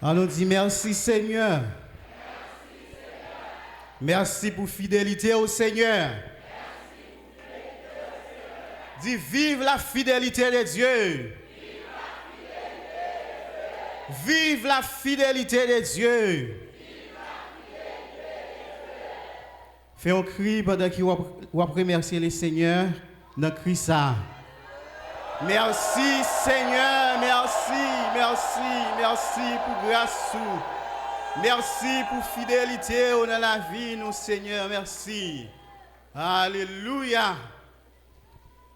On nous dit merci Seigneur. Merci pour fidélité au Seigneur. Dis vive la fidélité de Dieu. Vive la fidélité de Dieu. Fais un cri pendant qu'il va remercier le Seigneur dans le cri ça. Merci Seigneur, merci pour grâce. Merci pour fidélité dans la vie, nous Seigneur, merci. Alléluia.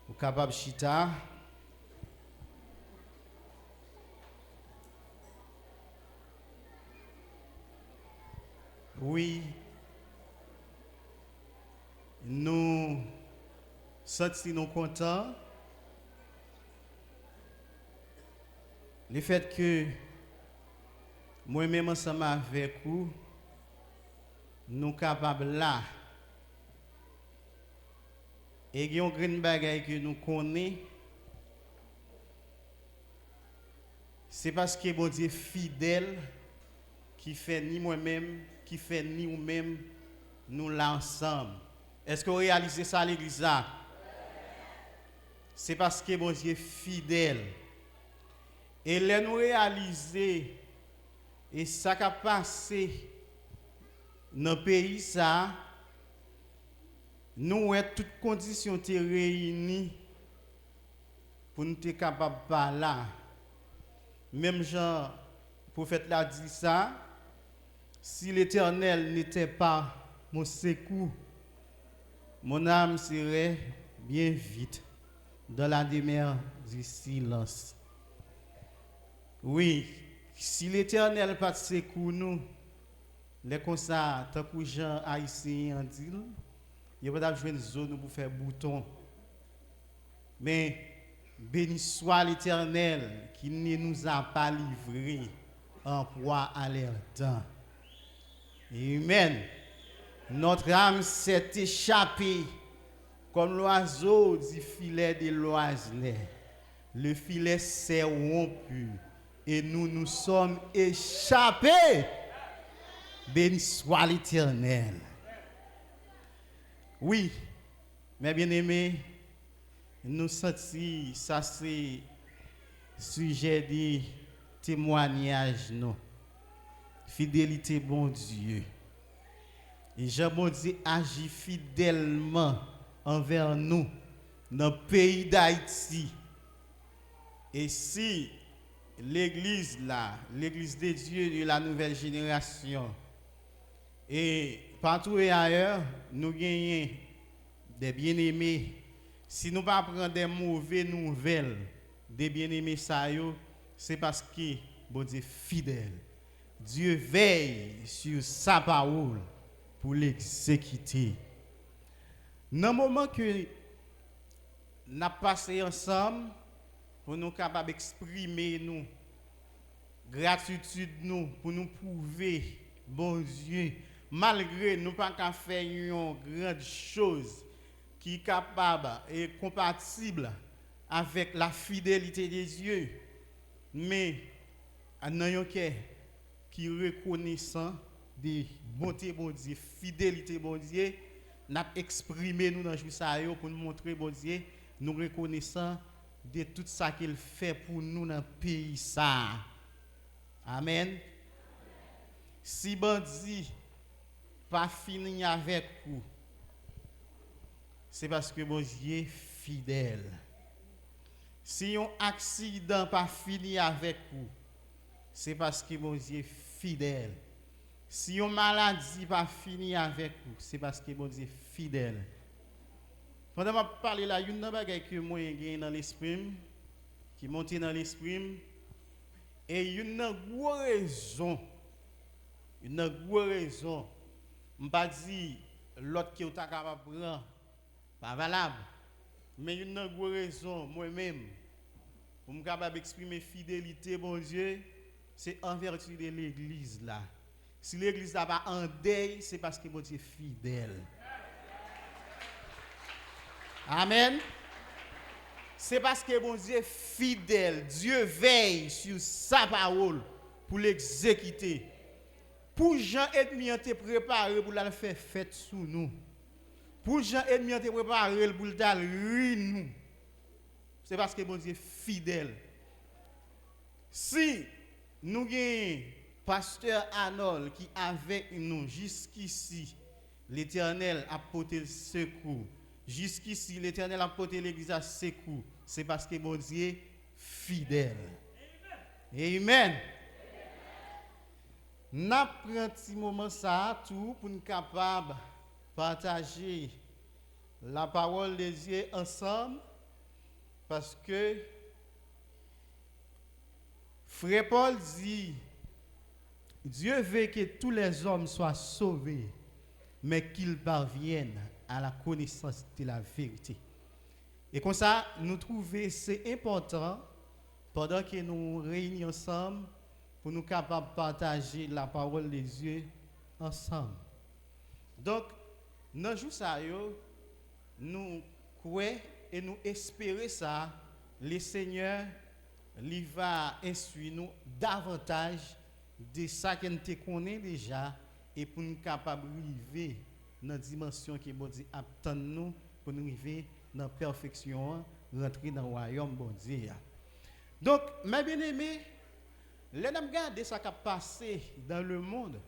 Vous capable chita. Oui. Nous sentons contents. Le fait que moi-même ensemble avec vous, nous sommes capables là. Et il y a une bagaille que nous connaissons. C'est parce que bon Dieu est fidèle qui fait ni moi-même, qui fait ni nous-mêmes, nous l'ensemble. Est-ce que vous réalisez ça à l'église là? C'est parce que bon Dieu est fidèle. Et là nous réaliser et ça qui a passé dans le pays ça, nous avons toutes conditions réunies pour nous être capables de parler. Même Jean, le prophète l'a dit ça, si l'Éternel n'était pas mon secours, mon âme serait bien vite dans la demeure du silence. Oui, si l'Éternel n'a pas de secours nous, les comme ça, tant que les gens haïtiens disent, il n'y a pas de zone pour faire bouton. Mais béni soit l'Éternel qui ne nous a pas livrés en proie à leur temps. Amen. Notre âme s'est échappée comme l'oiseau du filet de l'oiselet. Le filet s'est rompu et nous nous sommes échappés. Béni soit l'Éternel. Oui, mes bien-aimés, nous sentons, ça c'est sujet de témoignage, non. Fidélité, bon Dieu. Et Jean bon Dieu agit fidèlement envers nous dans le pays d'Haïti. Et si l'église là, l'église de Dieu de la nouvelle génération, et partout et ailleurs, nous gagnons des bien-aimés. Si nous ne pas prendre des mauvaises nouvelles des bien-aimés, c'est parce que bon Dieu est fidèle. Dieu veille sur sa parole pour l'exécuter. Dans le moment que nous avons passé ensemble, pour nous capables d'exprimer nous gratitude nous, pour nous prouver, bon Dieu, malgré nous pas qu'à faire une grande chose qui est capable et compatible avec la fidélité de Dieu, mais en ayant qui reconnaissant des bontés bon Dieu, fidélité bon Dieu, n'a exprimé nous dans ça pour nous montrer bon Dieu, nous reconnaissant de tout ça qu'il fait pour nous dans le pays ça. Amen. Si bandit pas fini avec vous, c'est parce que bon Dieu est fidèle. Si un accident pas fini avec vous, c'est parce que bon Dieu est fidèle. Si une maladie pas fini avec vous, c'est parce que bon Dieu est fidèle. Pendant que je parle là, il y a une chose que moi j'ai dans l'esprit, qui monte dans l'esprit, et il y a une grosse raison. Une grosse raison. Je ne pas dire l'autre qui est capable de prendre, pas valable. Mais il y a une grosse raison, moi-même, pour me capable d'exprimer fidélité, bon Dieu, c'est en vertu de l'église là. Si l'église n'a pas en deuil, c'est parce que bon Dieu est fidèle. Amen. C'est parce que bon Dieu est fidèle. Dieu veille sur sa parole pour l'exécuter. Pour Jean ennemi te préparé pour la faire fête sous nous. Pour Jean ennemi te préparé pour la ruiner nous. C'est parce que bon Dieu est fidèle. Si nous avons pasteur Arnold qui avec nous jusqu'ici, l'Éternel a porté le secours. Jusqu'ici, l'Éternel a porté l'église à secours. C'est parce que bon Dieu est fidèle. Amen. Nous prenons un petit moment ça tout pour nous capables de partager la parole de Dieu ensemble. Parce que Frère Paul dit, Dieu veut que tous les hommes soient sauvés, mais qu'ils parviennent à la connaissance de la vérité. Et comme ça, nous trouvons c'est important, pendant que nous réunissons ensemble, pour nous capables de partager la parole de Dieu ensemble. Donc, dans jour ça, nous croyons et nous espérons ça, le Seigneur il va instruire nous davantage de ça que nous connaissons déjà et pour nous capables de vivre dans la dimension qui bon Dieu attend nous pour nous vivre dans la perfection, rentrer dans le royaume bon Dieu. Donc, mes bien-aimés, les nous regardons ce qui a passé dans le monde.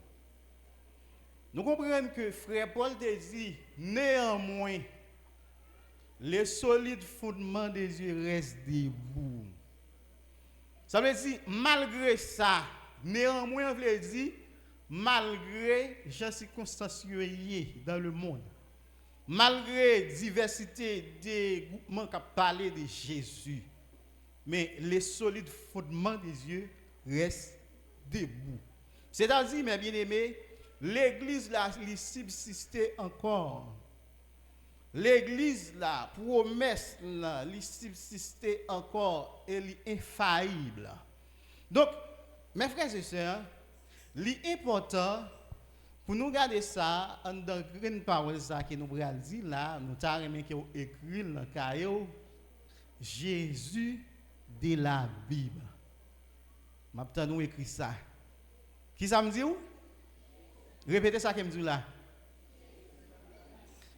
Nous comprenons que Frère Paul te dit, néanmoins, les solides fondements des Dieu restent debout. Ça veut dire, malgré ça, néanmoins, on veut dire, malgré les circonstances dans le monde, malgré la diversité des groupements qui parlent de Jésus, mais les solides fondements des Dieu restent debout. C'est-à-dire, mes bien-aimés, l'Église là, il subsistait encore. L'Église là, promesse là, il subsistait encore et il est infaillible. Donc, mes frères et sœurs, l'important pour nous garder ça, dans une parole que nous allons dire là, nous avons écrit dans le cahier Jésus de la Bible. Maintenant, nous écrit ça. Qui ça me dit où? Répétez ça que me dit là.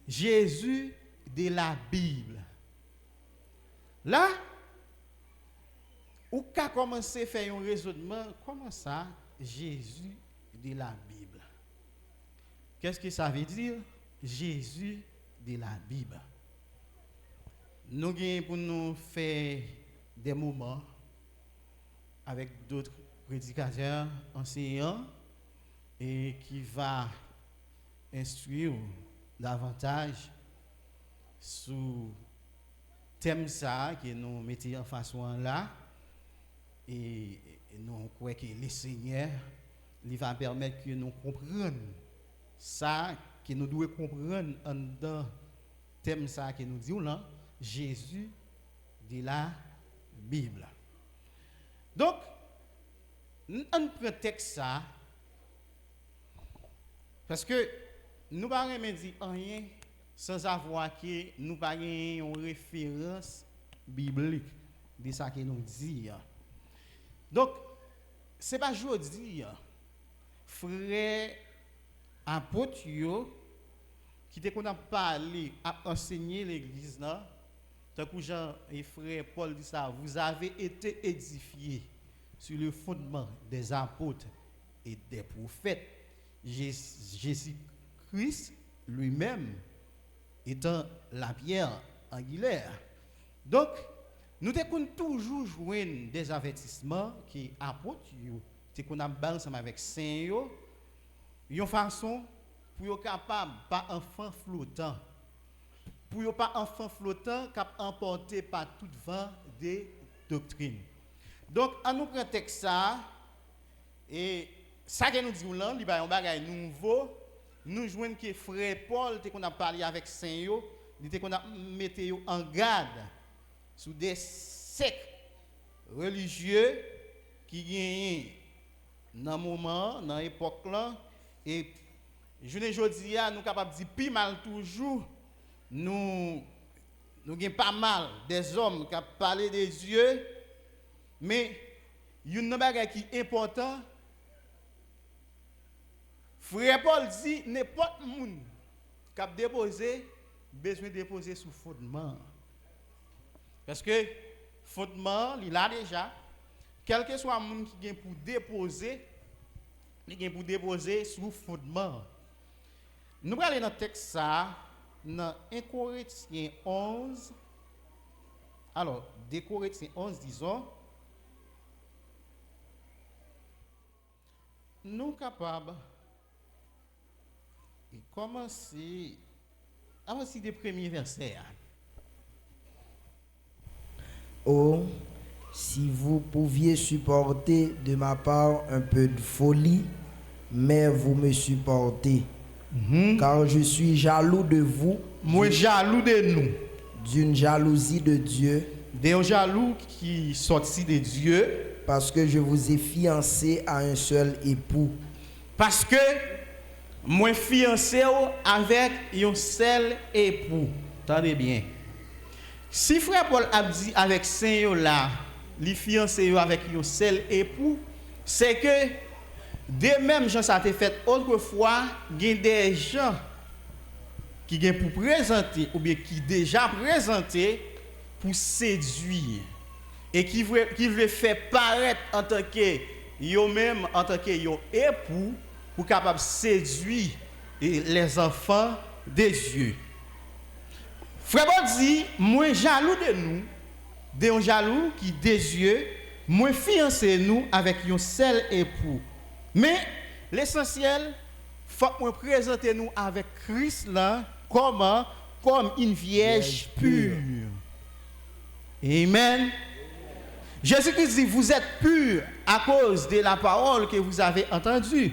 Jésus de la Bible. Là, ou qu'a commencé à faire un raisonnement, comment ça, Jésus de la Bible? Qu'est-ce que ça veut dire? Jésus de la Bible. Nous avons pour nous faire des moments avec d'autres prédicateurs, enseignants, et qui va instruire davantage sur thème ça que nous mettons en façon là et nous croyons que le Seigneur il va permettre que nous comprenions ça que nous devons comprendre dans thème ça que nous disons là Jésus de la Bible. Donc on prend texte ça parce que nous ne pouvons pas dire rien sans avoir que nous n'avons pas une référence biblique de ce que nous disons. Donc, ce n'est pas aujourd'hui, frère apôtre qui te qu'on a parlé, a enseigné l'église, tant que Jean et frère Paul dit ça, vous avez été édifiés sur le fondement des apôtres et des prophètes. Jésus-Christ lui-même étant la pierre angulaire. Donc, nous devons toujours jouer des avertissements qui apportent, qu'on a ensemble avec Saint, une façon pour être capable, pas enfant flottant, pour pas enfant flottant cap emporté par tout vent des doctrines. Donc, on nous prend texte ça et ça que nous disons là, il y a un bagage nouveau. Nous jouons que frère Paul, qu'on a parlé avec Saint-Yo, qu'on a mis en garde sur des sectes religieux qui gagnent dans le moment, dans l'époque là. Et je ne dis pas, nous sommes capables de dire plus mal toujours. Nous avons pas mal des hommes qui ont parlé des yeux, mais il y a un bagage qui est important. Frère Paul dit, n'importe monde qui a déposé, besoin de déposer sous fondement. Parce que fondement, il a déjà, quel que soit le monde qui vient pour déposer, il vient pour déposer sous fondement. Nous allons aller dans le texte ça, dans 1 Corinthiens 11. Alors, 2 Corinthiens 11, disons, nous sommes capables de commencer à partir des premiers versets. Oh, si vous pouviez supporter de ma part un peu de folie, mais vous me supportez, car je suis jaloux de vous. Moi, jaloux de nous. D'une jalousie de Dieu. D'un jaloux qui sortit de Dieu. Parce que je vous ai fiancé à un seul époux. Parce que moi fiancé avec un seul époux. Attendez bien. Si frère Paul a dit avec Saint là, les fiancé avec un seul époux, c'est que de même gens ça a été fait autrefois, il y a des gens qui viennent pour présenter ou bien qui déjà présenté pour séduire et qui veulent faire paraître en tant que eux-mêmes en tant que époux pour capable séduire les enfants des Dieu. Frère Paul dit, moi jaloux de nous, de jaloux qui des yeux, moi fiancé nous avec un seul époux. Mais l'essentiel, faut que nous présenter nous avec Christ là, comment? Comme une vierge pure. Amen. Jésus-Christ dit, vous êtes purs à cause de la parole que vous avez entendue.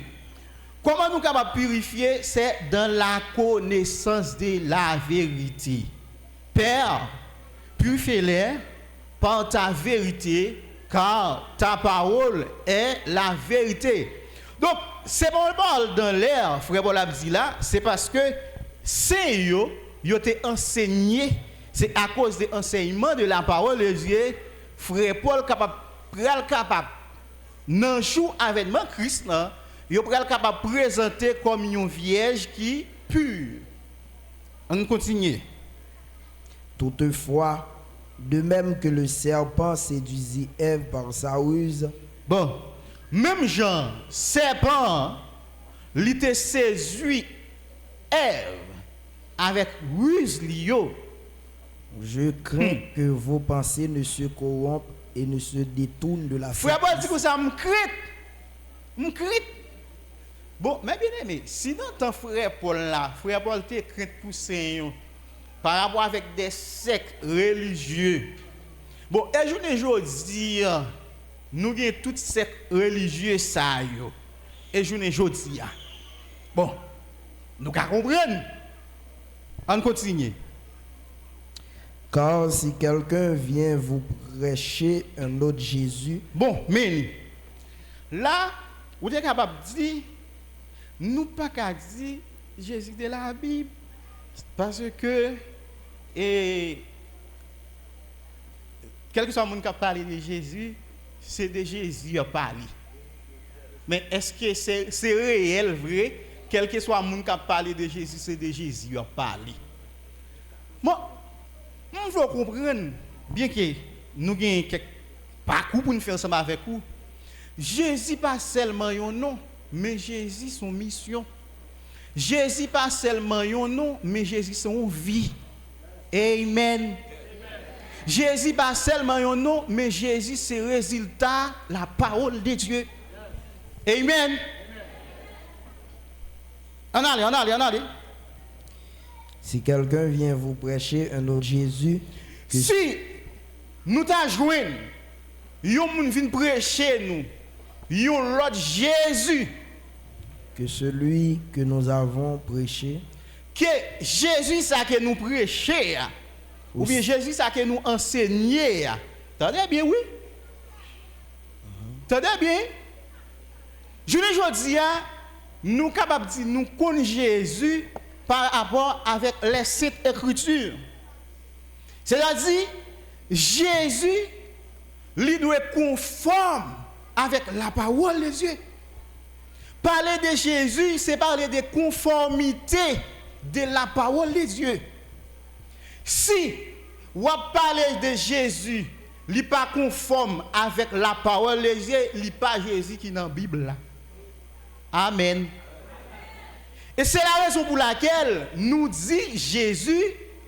Comment nous sommes capables de purifier? C'est dans la connaissance de la vérité. Père, purifie-les par ta vérité, car ta parole est la vérité. Donc, c'est bon parle dans l'air, frère Paul a dit là, c'est parce que c'est eux, ils ont été enseignés, c'est à cause de l'enseignement de la parole de Dieu, frère Paul capable, dans le jour avènement Christ, ils sont capable de présenter comme une vierge qui est pure. On continue. Toutefois, de même que le serpent séduisit Ève par sa ruse. Bon, même Jean, serpent, il était séduit Ève avec ruse lio. Je crains que vos pensées ne se corrompent et ne se détournent de la frère Paul dit que ça me craint. Bon, mais bien aimé, sinon ton frère Paul là, frère Paul te craint pour Seigneur par rapport avec des sectes religieux. Bon, et je ne dis nous avons toutes sectes religieuses ça yo. Et je ne dis bon, nous comprenons. On continue. Car si quelqu'un vient vous prêcher un autre Jésus. Bon, mais là, vous êtes capable de dire, nous pas qu'à dire Jésus de la Bible, parce que quel que soit le monde qui a parlé de Jésus, c'est de Jésus qui a parlé. Mais est-ce que c'est réel, vrai? Quel que soit le monde qui a parlé de Jésus, c'est de Jésus qui a parlé. Moi, on veut comprendre, bien que nous avons quelques parcours pour nous faire ensemble avec vous, Jésus pas seulement un nom, mais Jésus son mission. Jésus pas seulement un nom, mais Jésus son vie. Amen. Jésus pas seulement un nom, mais Jésus c'est résultat la parole de Dieu. Amen. On allez. Si quelqu'un vient vous prêcher un autre Jésus, si nous t'a joint, yon moun vient prêcher nous, yon l'autre Jésus, que celui que nous avons prêché, que Jésus ça que nous prêcher, ou bien Jésus ça que nous enseigner, attendez bien oui, attendez bien. Je ne dis pas, nous capables de dire nous connaissons Jésus par rapport avec les saintes écritures. C'est-à-dire, Jésus, lui doit être conforme avec la parole de Dieu. Parler de Jésus, c'est parler de conformité de la parole de Dieu. Si on parle de Jésus, il n'est pas conforme avec la parole de Dieu, il n'est pas Jésus qui est dans la Bible. Là. Amen. Et c'est la raison pour laquelle nous dit Jésus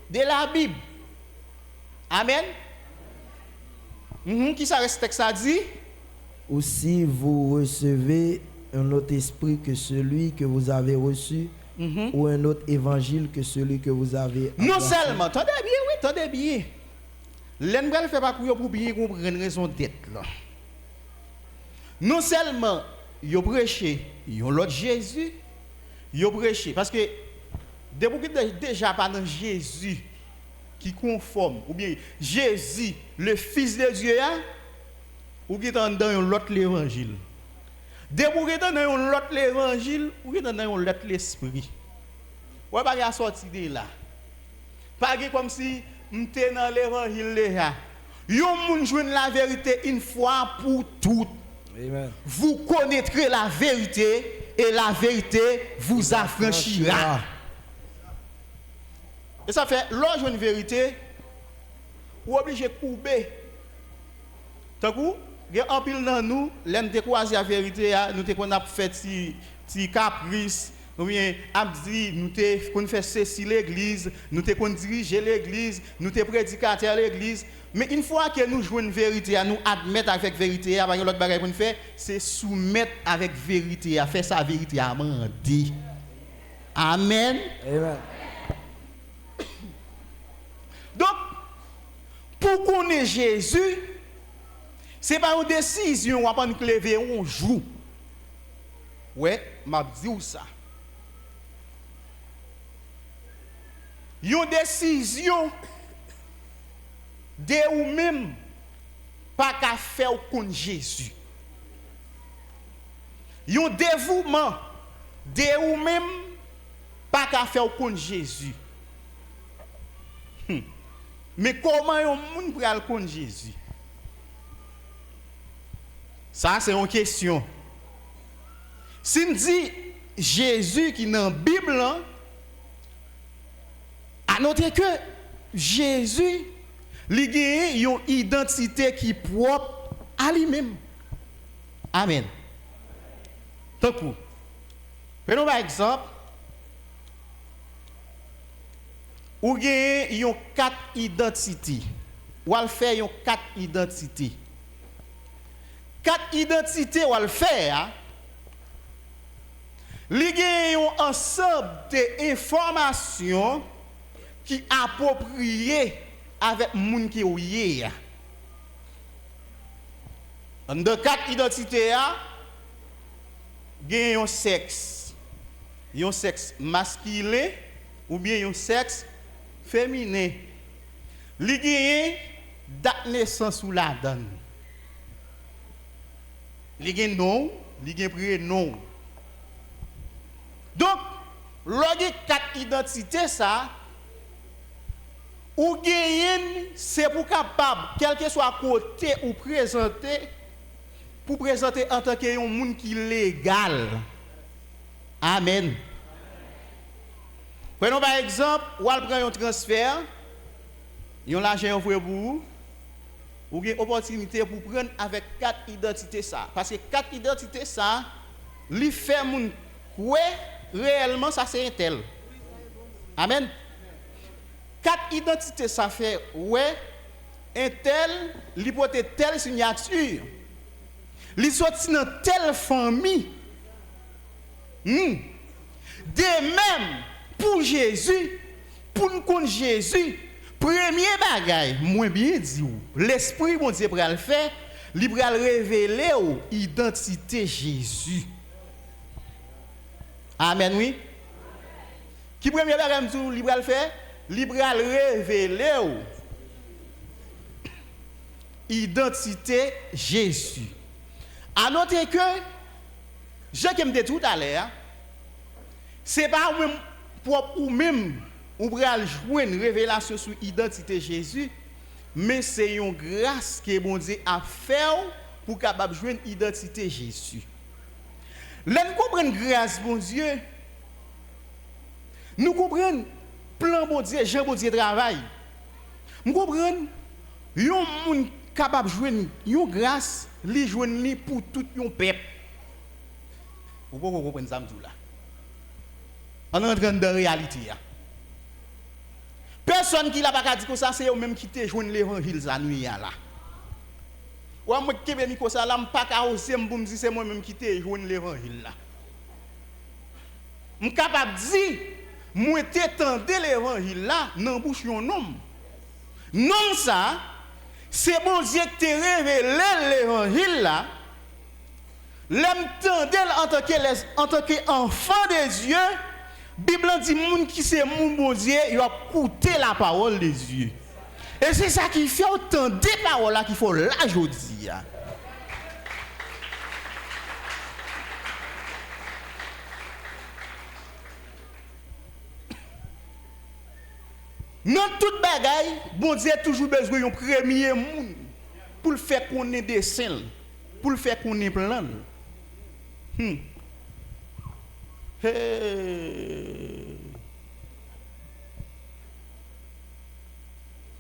de la Bible. Amen. Qui ça reste texte ça dit? Aussi vous recevez un autre esprit que celui que vous avez reçu, ou un autre évangile que celui que vous avez embrassé. Non seulement, attendez bien, oui, attendez bien. L'ennemi ne fait pas pour bien comprendre une raison d'être là. Non seulement, il prêché, il y a l'autre Jésus, il prêché. Parce que, déjà pas dans Jésus qui conforme, ou bien Jésus, le Fils de Dieu, ou qui est dans l'autre l'évangile. Dès que vous êtes dans l'autre l'évangile, vous êtes dans l'autre l'esprit. Vous n'avez pas sorti de là. Pas comme si vous étiez dans l'évangile là. Vous jouez la vérité une fois pour toutes. Amen. Vous connaîtrez la vérité et la vérité vous affranchira. Et ça fait, lorsque une vérité, vous êtes obligé de couper. Tant que il y a un pile dans nous, l'un te croiser la vérité, nous te qu'on a fait si caprice, ou bien dit nous te qu'on fait ceci l'église, nous te qu'on diriger l'église, nous te prédicateur l'église, mais une fois que nous jouons une vérité, nous admettre avec vérité, avec l'autre bagage qu'on fait, c'est soumettre avec vérité, à faire sa vérité à mendier. Amen. Amen. Donc pour connaître Jésus, c'est pas une décision, on va pas nous lever un jour. Ouais, m'a dit ça. Une décision de ou même pas qu'à faire contre Jésus. Un dévouement de ou même pas qu'à faire contre Jésus. Mais comment un monde peut aller contre Jésus? Ça, c'est une question. Si on dit Jésus qui est dans la Bible, à noter que Jésus, il a une identité qui est propre à lui-même. Amen. Donc, prenons par exemple, ou avez 4 identités. Ou al faire 4 identités. 4 identités ou al faire. Li gen un ensemble d'informations qui appropriées avec moun qui ou yé. De 4 identités gen un sexe. Un sexe masculin ou bien un sexe féminin. Li gen date naissance ou la donne. Li gen nom, li gen prénom. Donc, lorsque 4 identités ça, ou gagne c'est pour capable quel que soit côté ou présenter pour présenter en tant que un monde qui légal. Amen. Prenons par exemple, ou al prend un transfert, yon l'argent pour vous, ou avez opportunité pour prendre avec 4 identités ça parce que 4 identités ça, li fait moun ouais réellement ça c'est un tel. Amen. 4 identités ça fait ouais un tel, li porte telle signature. Li sorti dans telle famille. De même pour Jésus, pour nous connaître Jésus, premier bagaille, moi bien dit l'esprit bon Dieu pral faire, il pral révéler identité Jésus. Amen oui. Qui premier bagaille il pral faire, il pral révéler identité Jésus. À noter que je qui me dit tout à l'heure, c'est pas même propre ou même ou pral jouer une révélation sur l'identité Jésus, mais c'est une grâce que bon Dieu a fait pour capable jouer une identité Jésus. Là, nous comprenons grâce, bon Dieu. Nous comprenons plan, bon Dieu, Jean, bon Dieu, travail. Nous comprenons, il y a un monde capable de jouer une grâce, li jouer pour tout un peuple. Vous pouvez comprendre ça, là. On est en train de réalité. Personne qui l'a pas dit que ça, c'est eux-mêmes qui te joignent l'évangile, ça, nous, là. Ou moi qui vais dire ça, là, je ne pas qu'à oser me dire c'est moi-même qui te joignent l'évangile, là. Je suis capable de dire, moi, t'étendais l'évangile, là, dans la bouche d'un homme. Non, ça, c'est bon Dieu qui t'a révélé l'évangile, là. L'homme tendait en tant qu'enfant de Dieu. La Bible dit moun qui c'est mon bon Dieu, il a écouté la parole de Dieu. Et c'est ça qui fait autant de paroles là qu'il faut là aujourd'hui. Dans toute bagaille, bon Dieu a toujours besoin d'un premier monde pour le faire qu'on ait des saints, pour le faire qu'on ait plein. Hey.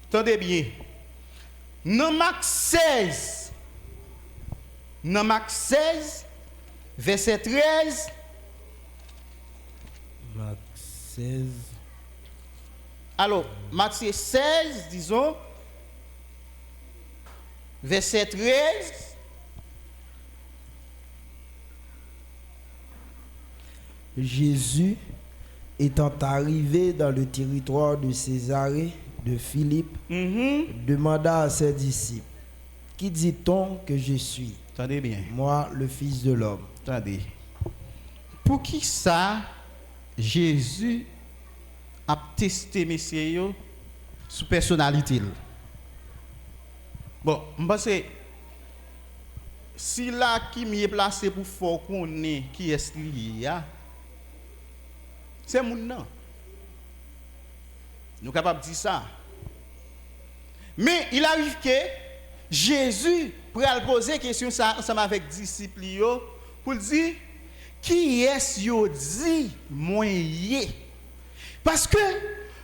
Attendez bien. Dans Marc 16, verset 13. Marc 16. Alors, Matthieu 16, disons, verset 13. Jésus, étant arrivé dans le territoire de Césarée de Philippe, demanda à ses disciples, qui dit-on que je suis? Attendez bien. Moi, le Fils de l'homme. Attendez. Pour qui ça, Jésus a testé messieurs sous personnalité? Bon, je pense que si là qui m'y placé pour faire qu'on est qui est lié, c'est mon nom. Nous sommes capables de dire ça. Mais il arrive que Jésus pourrait poser une question ensemble avec les disciples pour dire qui est-ce yo dit moi yé? Parce que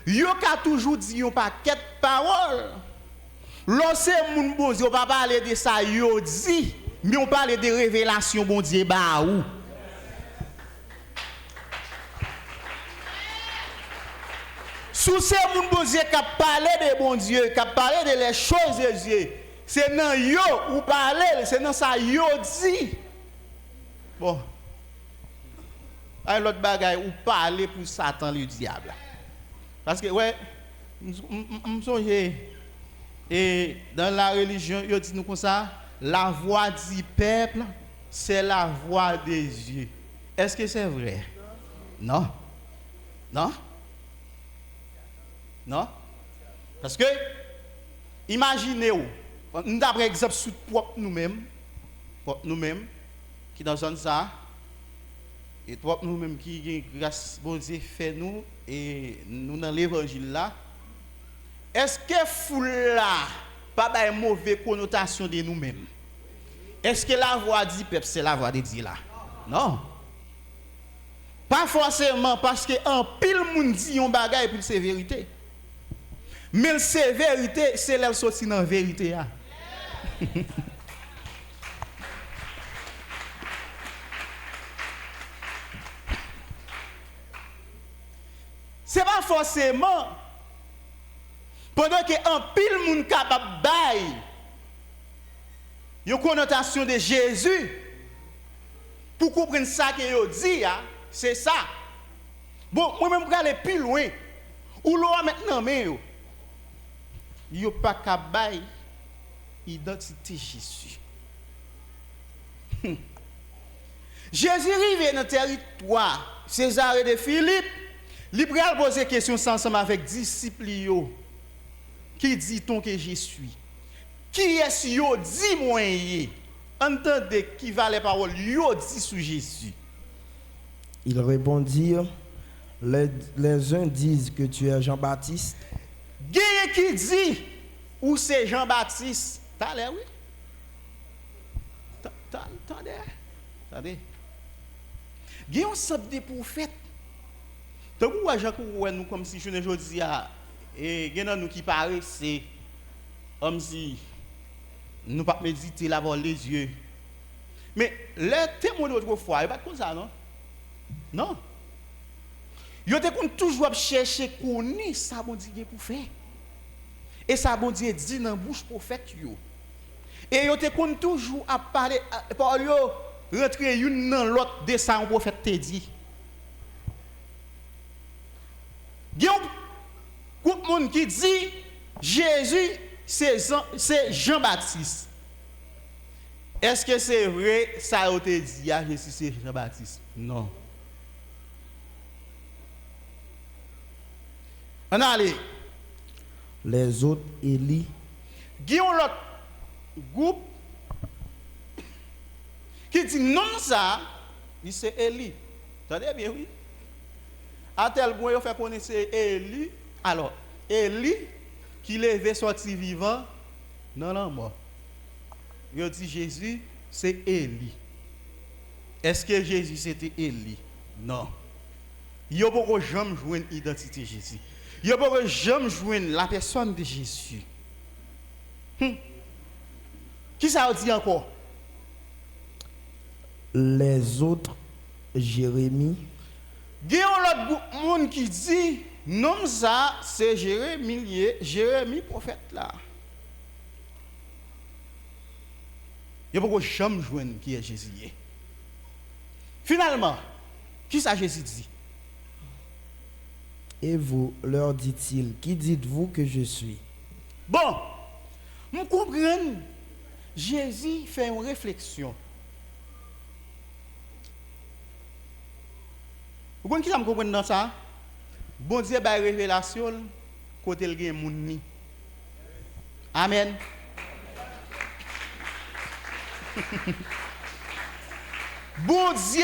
yo a toujours dit un paquet de paroles. Lorsque moun bon Dieu pas parler de ça yo dit, mais on parle de révélation bon Dieu ba ou. Sous ces moun bon Dieu qui a parlé de bon Dieu, qui a parlé de les choses de Dieu, c'est dans yo ou parler, c'est dans ça yo dit. Bon. Un autre bagaille ou parler pour Satan le diable. Parce que ouais, et dans la religion, il dit nous comme ça, la voix du peuple, c'est la voix de Dieu. Est-ce que c'est vrai? Non. Non? Non? Parce que, imaginez-vous, nous avons un exemple sur nous-mêmes, qui dans ça, et toi nous-mêmes qui, grâce bon Dieu, fait nous, et nous dans l'évangile là, est-ce que foule là, pas une mauvaise connotation de nous-mêmes? Est-ce que la voix du peuple, c'est la voix de Dieu là? Non. Pas forcément parce que en pile moun dit un bagay pour c'est vérité. Mais c'est vérité, c'est là sorti dans la vérité. C'est pas forcément pendant que en pile moun capable bail une connotation de Jésus pour comprendre ça que yo dit, c'est ça. Bon, moi-même pour aller plus loin, ou l'on maintenant mais yo pas capable identité Jésus. Jésus arrivé dans le territoire Césarée de Philippe, il pral poser question ensemble avec disciples yo. Qui dit-on que je suis? Qui est-ce yo dit moi? Entendez qui va les paroles yo dit sur Jésus. Ils répondirent, les uns disent que tu es Jean-Baptiste. Gagne qui dit ou c'est Jean-Baptiste? T'as l'air oui? Attendez. Il y a un ensemble de prophètes. Donc, nous comme si je ne dis pas, et il y a nous qui paraissent, c'est comme si nous ne pas méditer là-bas les yeux. Mais les témoins d'autrefois, ils ne sont pas comme ça, non? Non. Ils ont toujours cherché à connaître ça, bon Dieu, pour faire. Et ça, bon Dieu, dit dans la bouche prophète. Et ils ont toujours à parler, par eux, rentrer une dans l'autre de ça, un prophète te dit. Il y a un groupe de monde qui dit Jésus, c'est Jean-Baptiste. Est-ce que c'est vrai, ça a été dit, Jésus, c'est Jean-Baptiste? Non. On a allé. Les autres, Élie. Il y a un autre groupe qui dit non, ça, c'est Élie. Attendez bien, oui. À tel point, il fait connaître Élie. Alors, Élie, qui levait sorti vivant, non, mort. Il dit Jésus, c'est Élie. Est-ce que Jésus c'était Élie? Non. Il n'y a pas jamais joué l'identité de Jésus. Il n'y a pas jamais joué la personne de Jésus. Qui ça dit encore? Les autres, Jérémie. Il y a un autre monde qui dit non, ça c'est Jérémie prophète là. Il n'y a pas jamais joué qui est Jésus. Finalement, qui ça Jésus dit? Et vous, leur dit-il, qui dites-vous que je suis? Bon, vous comprenez, Jésus fait une réflexion. Vous comprenez qui ça me comprend dans ça? Bon Dieu a une révélation côté le gen moun ni. Amen. Bon Dieu,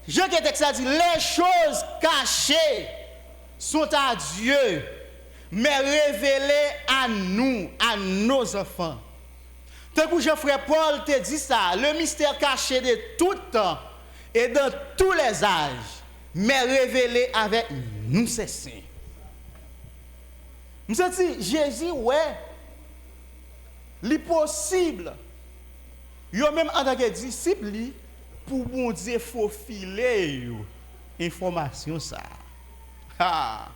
Jean qui texte a dit les choses cachées sont à Dieu, mais révélées à nous, à nos enfants. Tant que Jean-Frère Paul te dit ça, le mystère caché de tout temps et dans tous les âges, mais révélé avec nous, c'est saint. Nous dit Jésus, ouais, l'impossible. Yo même en tant que disciple, pour bon Dieu faufiler information ça. Ha.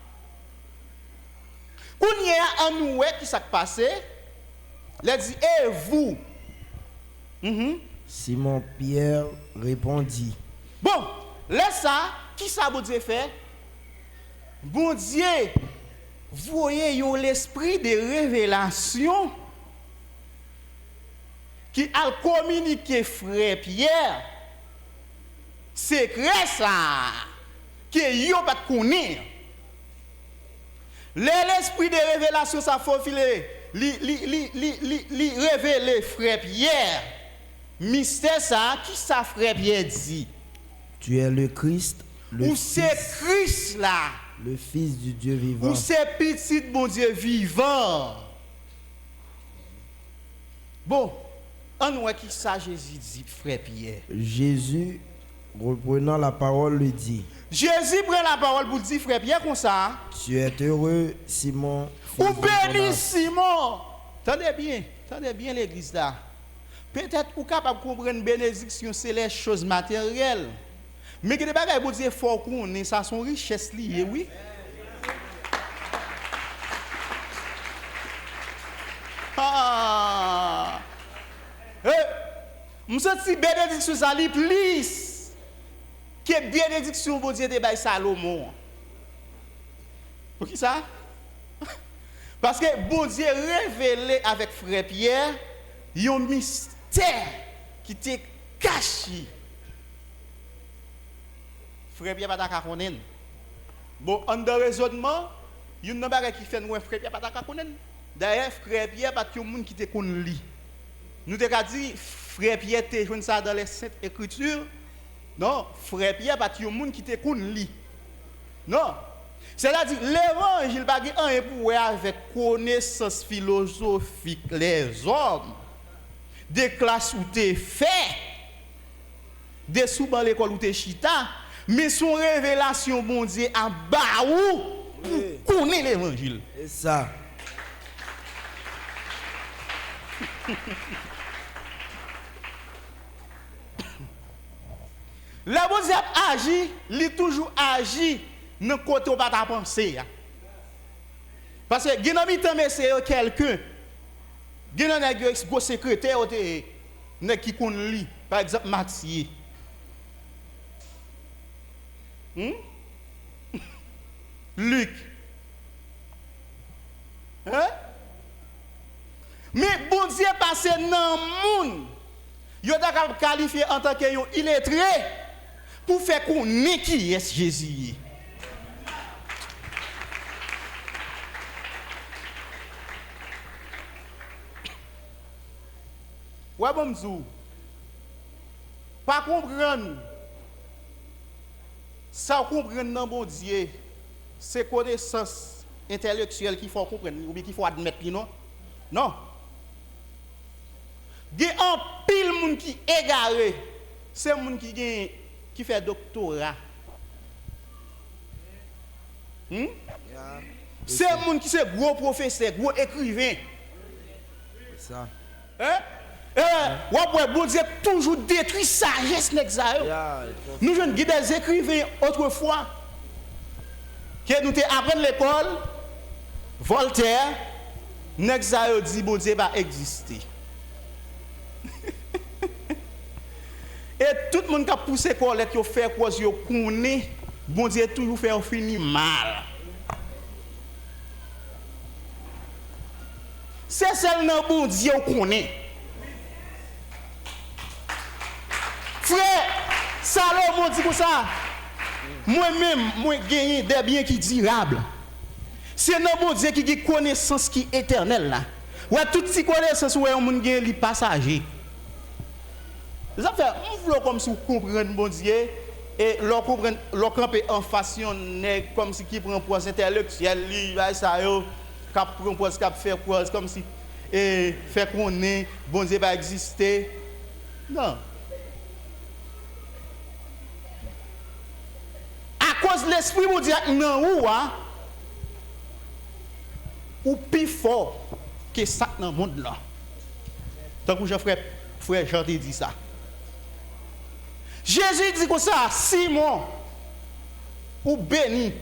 Quand il y a un noué qui s'est passé, il a dit et vous. Simon Pierre répondit. Bon, laisse ça, qui ça bon Dieu fait? Bon Dieu, voyez l'esprit de révélation qui a communiqué frère Pierre. Secret ça que yo pas connaître. L'esprit de révélation ça faut filer li révéler frère Pierre. Mystère ça qui ça frère Pierre dit? Tu es le Christ, ou c'est Christ là, le Fils du Dieu vivant. ou c'est petit bon Dieu vivant. Bon, on voit qui ça Jésus dit frère Pierre. Jésus reprenant la parole le dit. Jésus prend la parole pour dire frère Pierre comme ça. Tu es heureux Simon. Ou béni Simon. Tendez bien l'église là. Peut-être ou capable de comprendre bénédiction c'est les choses matérielles. Mais que des bagages pour dire fort qu'on est ça son richesse liée oui. Ah. Monsieur si bénédiction ça li plus que bénédiction pour Dieu de bail Salomon. Pour qui ça? Parce que bon Dieu révélé avec frère Pierre un mystère qui était caché. Frère Pierre pas ta connaître. Bon, en de raisonnement, il y a une bagage qui fait nous frère Pierre pas ta connaître. D'ailleurs, frère Pierre pas tout le monde qui te connaît lui. Nous t'ai dit frère Pierre te joint ça dans les saintes écritures. Non, frère Pierre pas tout le monde qui te connaît lui. Non. C'est-à-dire l'évangile pas un pour avec connaissance philosophique les hommes des classes où t'es fait. des sous dans l'école où t'es chita, mais son révélation bon Dieu en bas où pour connaître l'évangile. C'est ça. La bon Dieu agit, il toujours agit dans côté où pas ta pensée. Parce que genami temps c'est quelqu'un genami nèg go secrétaire nèg qui kon li par exemple Mathieu. Luc. Hein? Mais bon Dieu passé dans monde. Yo t'a qualifié en tant que illettré pour faire connaître qui est Jésus. Ouais bon m'zou. Pas comprendre. Ça comprendre dans bon Dieu, c'est connaissance intellectuelle qu'il faut comprendre ou bien qu'il faut admettre non. Non. Il y a un pile monde qui égaré, c'est monde qui fait doctorat. C'est monde qui c'est gros professeur, gros écrivain. Ça. Hein? Ouais, bon Dieu toujours détruit sagesse nexayo. Nous jeunes des écrivains autrefois que nous apprenons l'école, Voltaire, nexayo dit bon Dieu va exister. Et tout le monde qui a poussé collecte, qui a fait quoi, qui connaît, bon Dieu toujours fait finir mal. C'est seulement bon Dieu qui connaît. Frère, Salomon dit comme ça. Moi-même, moi gagné des biens qui durables. C'est non bon Dieu qui a connaissance qui est éternelle là. Ouais, toute ces connaissances ouais on monde gagne li passager. Ça fait on veut comme si vous comprenez bon Dieu et leur comprendre leur camper en façon comme si qui prend poids intellectuel li ça yo cap prend poids cap faire quoi comme si et fait qu'on est bon Dieu va exister. Non. À cause de l'esprit bon Dieu non ou ou plus fort que ça dans le monde là. Tant que frère Jean te dit ça. Jésus dit comme ça, Simon, ou béni.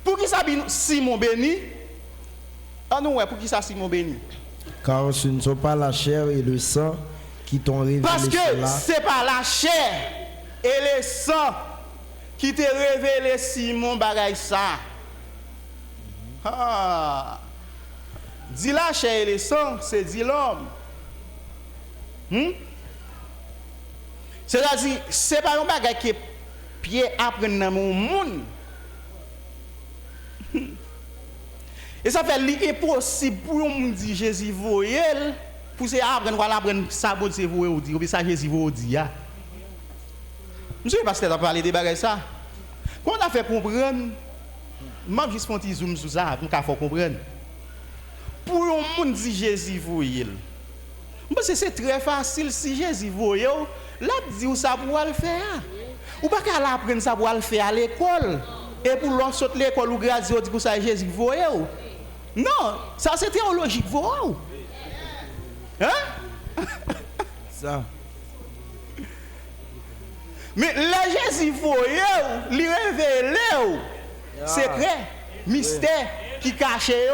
Pour qui ça Simon béni? Ah non, pour qui ça Simon béni? Car ce ne sont pas la chair et le sang qui t'ont révélé cela. Parce que ce n'est pas la chair et le sang qui t'a révélé Simon bagaille ça. Ah. Dis la chair et le sang, c'est dit l'homme. C'est-à-dire, c'est pas un bagage qui pied apprendre dans mon monde. Et ça fait l'impossible pour un monde dire Jésus voyel pour c'est apprendre ça bon c'est vous ou dire ou ça Jésus vous dire. Monsieur pasteur a parlé de bagages ça. Quand on a fait comprendre, m'a juste font zoom sur ça pour qu'on comprendre. Pour un monde dire Jésus voyel. Parce que c'est très facile si Jésus voyel. Là, dit où ça pour le faire. Ou pas qu'à l'apprendre ça pour le faire à l'école. Et pour l'on saute l'école ou gradi dit que ça Jésus voyez. Non, ça c'est théologique voyez. Hein? Ça. Mais la Jésus voyez, lui révélé secret, mystère qui caché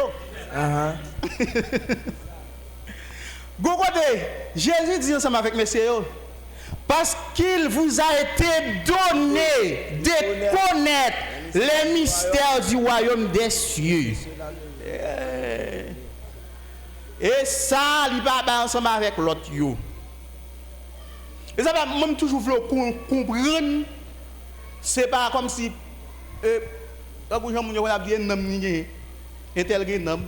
Jésus dit ensemble avec messieurs. Parce qu'il vous a été donné de connaître les mystères du royaume des cieux. Et ça, il va ensemble avec l'autre. Et ça va même toujours comprendre. C'est pas comme si. Quand vous avez un homme, intelligent.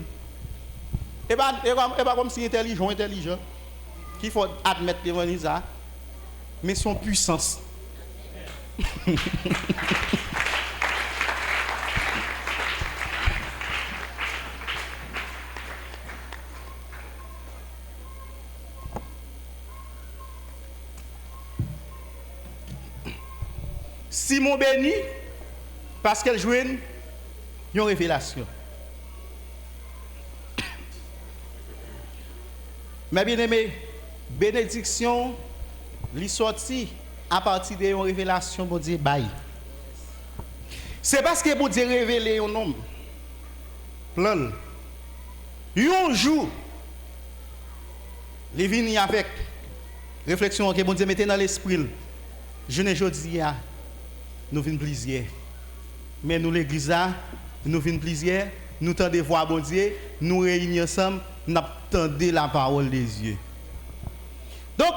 Et pas comme si intelligent. Qu'il faut admettre devant ça. Mais son puissance. Simon béni parce qu'elle joue une révélation. Mes bien-aimés, bénédiction li sorti à partir de une révélation bon Dieu bail. C'est parce que bon Dieu révélé un homme plan. Un jour il vient avec réflexion que bon Dieu mettait dans l'esprit. Je ne jodi a nous venons plaisir. Mais nous l'église là, nous venons plaisir, nous tendez voir bon Dieu, nous réunissons ensemble, nous attendons la parole des yeux. Donc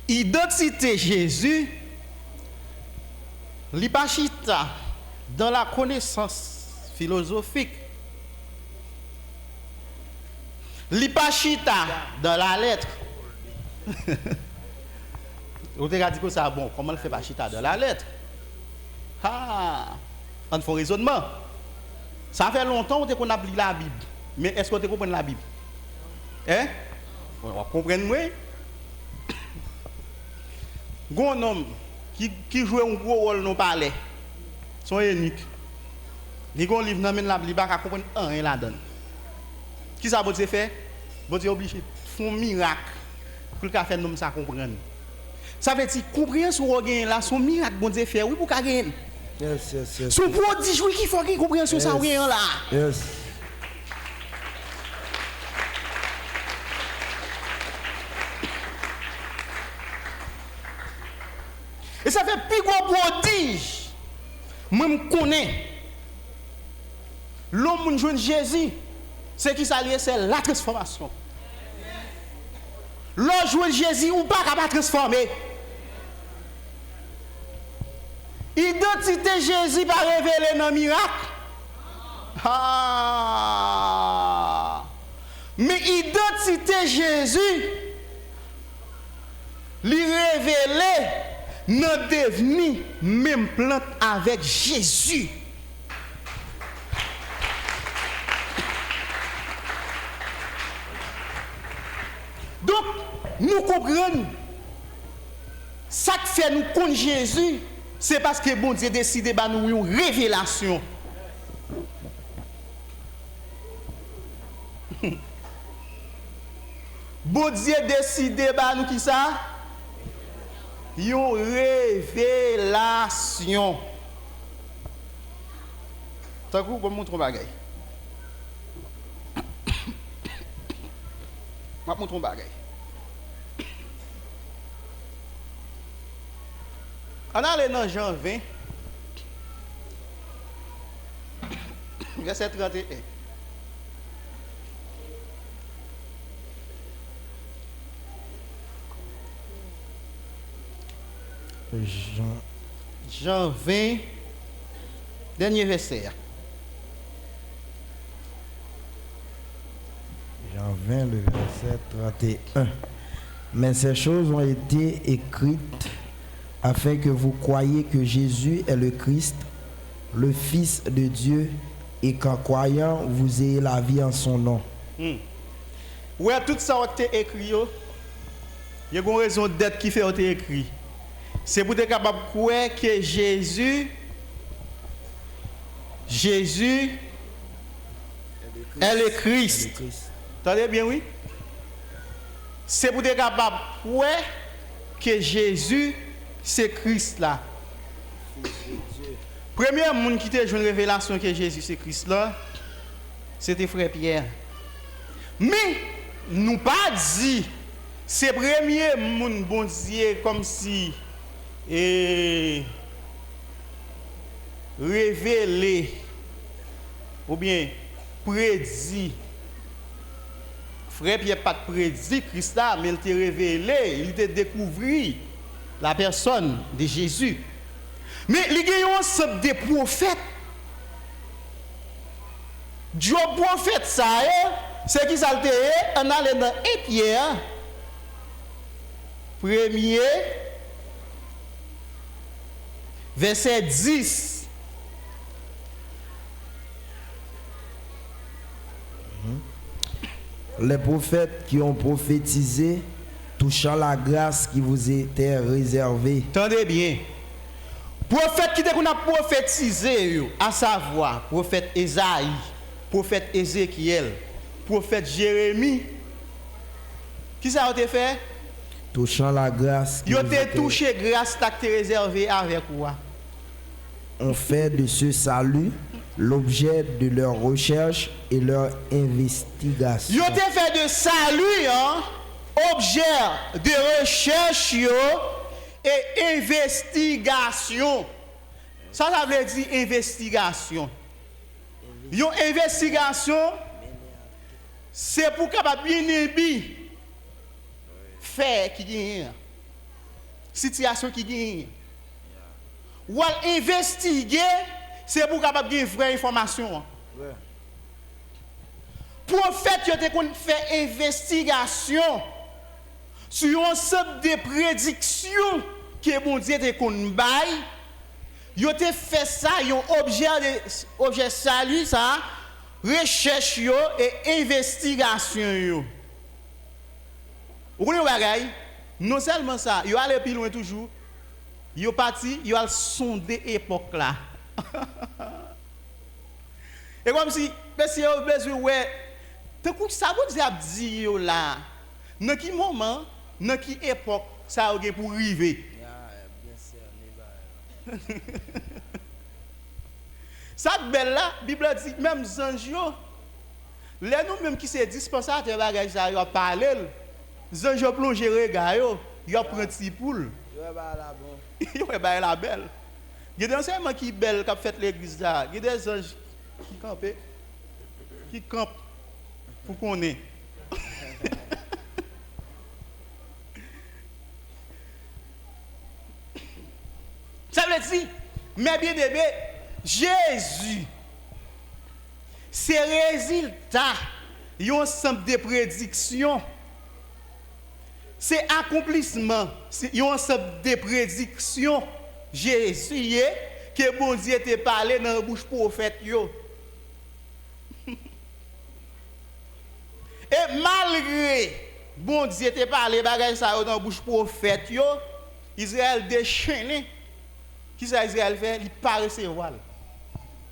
identité Jésus li pa chita dans la connaissance philosophique. Li pa chita dans la lettre. Vous avez dit que ça bon, comment le fait pas chita dans la lettre? Ah, on fait raisonnement. Ça fait longtemps qu'on a lu la Bible. Mais est-ce que vous comprenez la Bible? Hein? Vous comprenez moi? Un homme qui joue un gros rôle dans le palais, son unique. Il a un livre dans la Bible, il ne comprend rien là-dedans. Qui ça Dieu fait? Dieu est obligé de faire un miracle pour qu'il fasse nous ça comprendre. Ça veut dire compréhension ou gain là, son miracle bon Dieu fait, oui pour qu'il gagne. Yes. Son prodige oui qu'il faut qu'il compréhension ça ou gain là. Yes. Et ça fait plus gros prodige. Moi me connais. L'homme joue Jésus. C'est qui ça lié, c'est la transformation. L'homme joue Jésus ou pas capable transformer. Identité Jésus pas révélée dans le miracle. Ah. Mais identité Jésus lui révélée non devenu même plante avec Jésus. Donc, nous comprenons, ça qui fait nous connaître Jésus, c'est parce que bon Dieu décide de nous une révélation. Bon Dieu décide de nous qui ça? Une révélation. T'as coup pour montrer un bagage. Je vais montrer un bagage. On a dans Jean 20, verset 31. Jean 20, dernier verset. Jean 20, le verset 31. Mais ces choses ont été écrites afin que vous croyiez que Jésus est le Christ, le Fils de Dieu, et qu'en croyant, vous ayez la vie en son nom. Ouais, tout ça a été écrit. Il y a une raison d'être qui fait été écrit. C'est pour être capable de croire que Jésus est le Christ. Entendez bien, oui? C'est pour être capable de croire que Jésus, c'est Christ là. Premier monde qui a eu une révélation que Jésus, c'est Christ là, c'était frère Pierre. Mais, nous pas dit, c'est le premier monde bon Dieu comme si révélé ou bien prédit. Frère Pierre pas prédit Christ là, mais il t'a révélé, il t'a découvert la personne de Jésus. Mais il y a un ensemble de prophètes. Dieu prophète ça, c'est qui ça le on allait dans 1 Pierre, premier, verset 10. Les prophètes qui ont prophétisé touchant la grâce qui vous était réservée. Tendez bien. Prophète qui qu'on a prophétisé, à savoir prophète Esaïe, prophète Ézéchiel, prophète Jérémie, qui ça a été fait? Touchant la grâce qui Ils ont vous était touché grâce qui était réservée avec quoi? on fait de ce salut l'objet de leur recherche et leur investigation. Ils ont fait de salut, hein, objet de recherche yo, et investigation. Ça veut dire investigation. Une investigation, c'est pour capable bien aimer fait qui gagne, situation qui gagne. Ou investiguer, c'est pour capable gagner vraie information. Ouais. Prophète, il a fait investigation sur un ensemble de prédictions que bon Dieu te kon bay. Il a fait ça, un objet salut ça, recherche yo et investigation yo. Vous connaissez bagay? Non seulement ça, il aller plus loin toujours. Il parti, il a sondé époque là. Et comme si parce que besoin ouais, tant que ça vous dit yo là. Dans quel moment, dans quelle époque ça a pour arriver? Ça belle là, Bible dit même anges yo. Les nous même qui c'est dispensateur bagage ça yo parler. Anges plonger regard yo, yo prend petit poule. Yo ba la belle. Il y a des enseignements qui belle qu'a fait l'église là. Il y a des anges qui campent pour qu'on ait. Ça veut dire, mais bien bébé, Jésus, c'est résultat, il y a un ensemble de prédictions. C'est accomplissement, il y a un ensemble de prédictions. Jésus, que bon Dieu te parlé dans la bouche prophète. Et malgré bon Dieu te parlé bagay ça dans la bouche prophète, Israël déchaîné. Qui ça Israël fait? Il pas recevoir.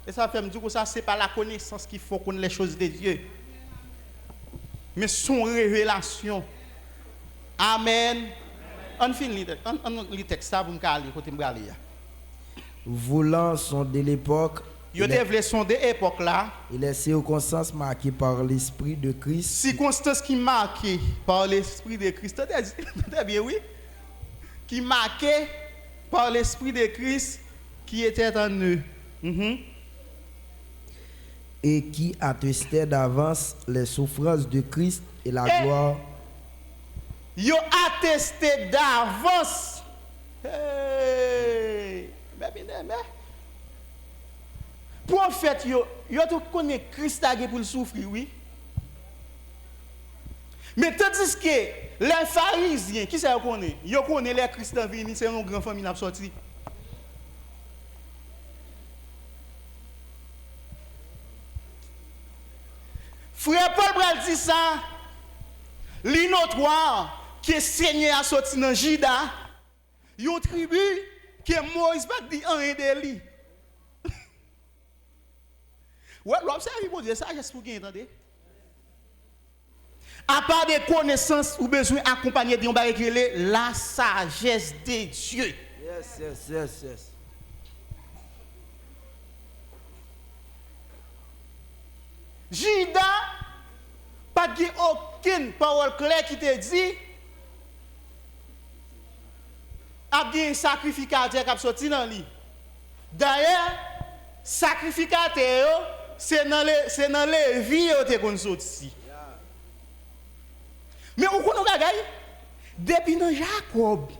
Et ça fait me dire que ça c'est pas la connaissance qu'il faut connaître les choses de Dieu. Mais son révélation. Amen. On finit le texte ça pour me caler côté me caler. Voulant sonder l'époque, Yo te voulait sonder époque là. il est circonstance marquée par l'esprit de Christ. Circonstance qui marquée par l'esprit de Christ. T'as bien oui. Qui marquée par l'esprit de Christ qui était en eux. Et qui attestait d'avance les souffrances de Christ et la gloire. Yo attesté d'avance. Hey, mais prophète yo tout connaît Christ a pour le souffrir oui. Mais tandis que les pharisiens qui ça connaît, yo connaît les Christians venus c'est une grande famille n'a sorti. Frère Paul Bral dit ça, l'inotoire qui Seigneur a sorti dans Juda, une tribu que Moïse pas dit rien de lui. Ouais, l'observer pour dire ça, j'espère pour vous entendez. À part des connaissances ou besoin accompagner de la sagesse de Dieu. Yes. Juda, pas de aucune parole claire qui te dit, a bien un sacrificateur qui a sorti dans lui. D'ailleurs, sacrificateur, c'est dans les vies qui ont sorti. Mais on connaît les bagailles. Depuis dans Jacob,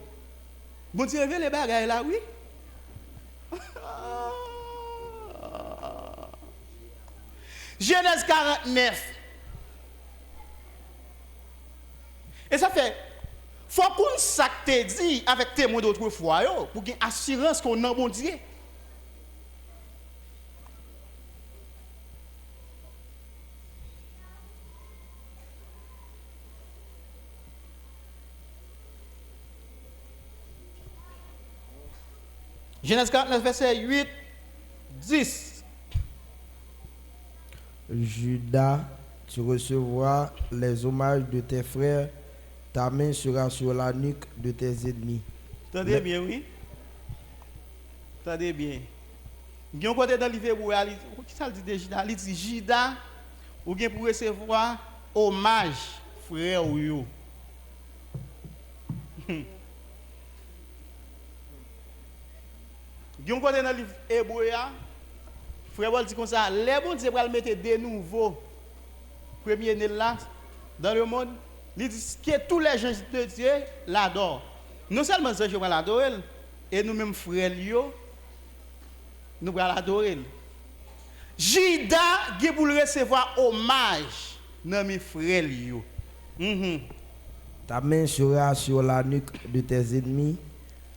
bon Dieu révèle les bagailles là, oui. Genèse 49. Et ça fait, faut qu'on s'acte dit avec témoin d'autres fois, pour qu'il y ait assurance qu'on a bon Dieu. Genèse 49, verset 8, 10. Judas, tu recevras les hommages de tes frères, ta main sera sur la nuque de tes ennemis. Attendez bien, oui. Attendez bien. Il y a un côté dans le livre, qui ça dit de Judas? Il dit Judas, ou bien pour recevoir hommage, frère ou yo. Il y a un côté dans le livre Hébreu, frère Paul dit comme ça, les bons Dieu va mettre de nouveaux premiers-nés là dans le monde. Il dit que tous les gens de Dieu l'adorent. Non seulement ces gens l'adorent, et nous-mêmes frères, nous allons l'adorer. Judas qui pour recevoir hommage dans mes frères. Ta main sera sur la nuque de tes ennemis.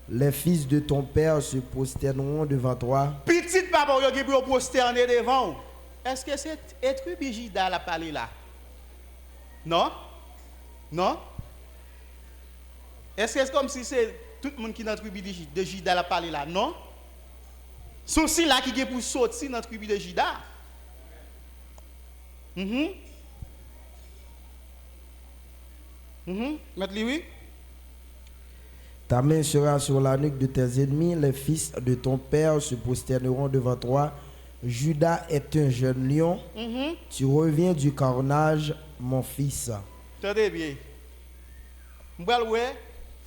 Les fils de ton père se prosterneront devant toi. Petit papa qui pour prosterner devant. Est-ce que c'est être Judas la parler là? Non? Non? Est-ce que c'est comme si c'est tout le monde qui est dans la tribu de Judas la parler là? Non? C'est aussi là qui est pour sortir dans la tribu de Judas. Maître oui? Ta main sera sur la nuque de tes ennemis, les fils de ton père se prosterneront devant toi. Judas est un jeune lion. Tu reviens du carnage, mon fils. Attendez bien.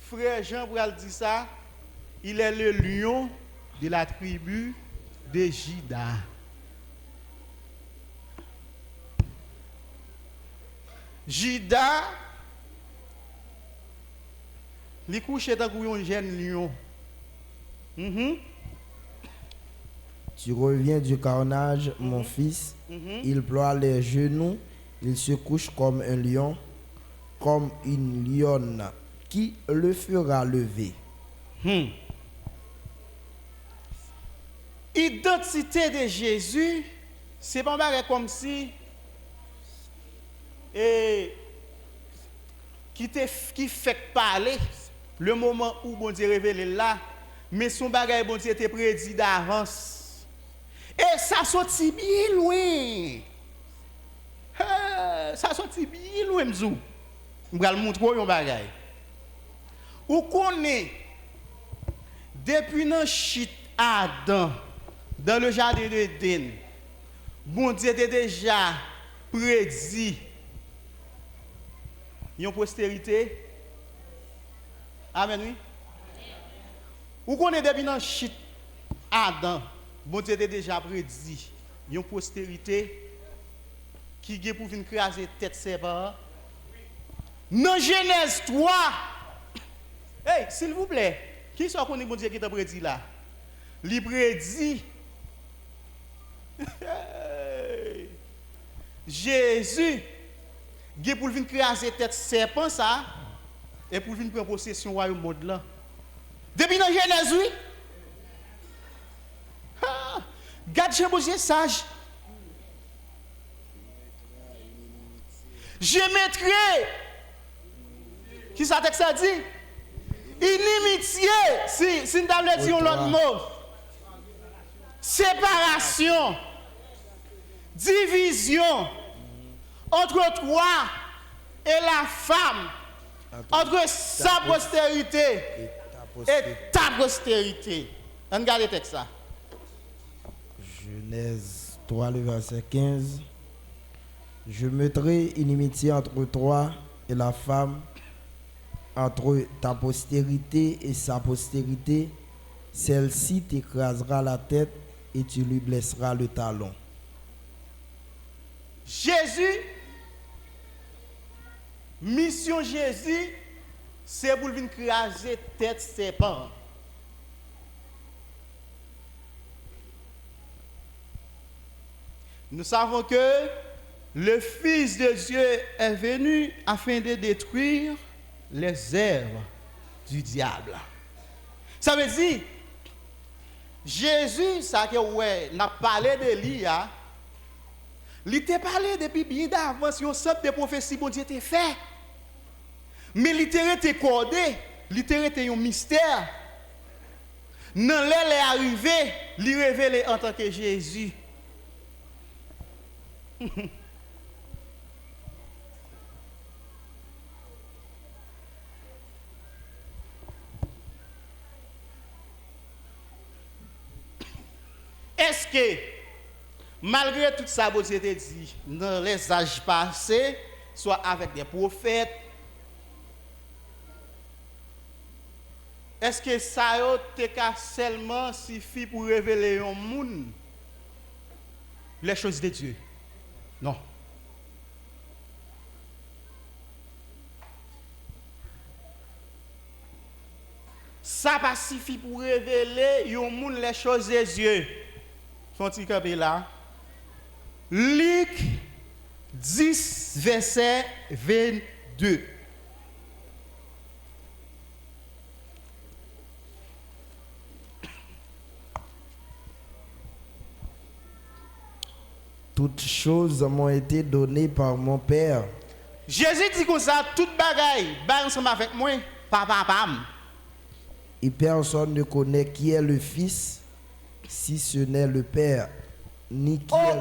Frère Jean Bral dit ça. Il est le lion de la tribu de Judas. Judas, il couche dans un jeune lion. Tu reviens du carnage, mon fils. Il ploie les genoux. Il se couche comme un lion, comme une lionne. Qui le fera lever? Identité de Jésus, c'est pas mal comme si qui fait parler le moment où bon Dieu révélé là, mais son bagage bon Dieu était prédit d'avance. Et ça sorti bien loin. Ça sorti bien loin m'zou. M'bral montrer un bagage. Ou connaît depuis nan chute Adam dans le jardin d'Éden, bon Dieu était déjà prédit une postérité. Amen, oui. Ou connaît depuis nan chute Adam, bon Dieu était déjà prédit une postérité qui est pour venir craser tête séparée. Dans Genèse 3, hey, s'il vous plaît, qui soit connaît bon Dieu qui t'a prédit là? Il prédit Jésus qui pour venir craser tête serpent ça et pour venir prendre possession royaume monde là. Depuis dans Genèse oui. Garde Jean Bosé sage. Je mettrai qui ça texte ça dit? Inimitié, si nous avons dit l'autre mot. Séparation, division entre toi et la femme, entre sa postérité et ta postérité. On regarde le texte ça. Genèse 3, le verset 15. Je mettrai inimitié entre toi et la femme, entre ta postérité et sa postérité. Celle-ci t'écrasera la tête et tu lui blesseras le talon. Jésus, mission Jésus, c'est pour venir craser tête serpent. Nous savons que le Fils de Dieu est venu afin de détruire les œuvres du diable. Ça veut dire, Jésus, ça que ouais, n'a parlé de lui, il t'a parlé depuis bien d'avance, un sorte de prophétie bon Dieu t'a fait. Mais il t'a été codé, il t'a été un mystère. Dans l'elle est arrivé, lui révélé en tant que Jésus. Est-ce que, malgré tout ça, vous avez dit, dans les âges passés, soit avec des prophètes, est-ce que ça a seulement suffi pour révéler au monde les choses de Dieu? Non. Ça pas suffi pour révéler au monde les choses de Dieu. Font-ils camper là? Luc 10, verset 22. Toutes choses m'ont été données par mon Père. Jésus dit comme ça, toute bagaille, ensemble avec moi, papa, pam. Et personne ne connaît qui est le Fils, si ce n'est le Père, ni qui est...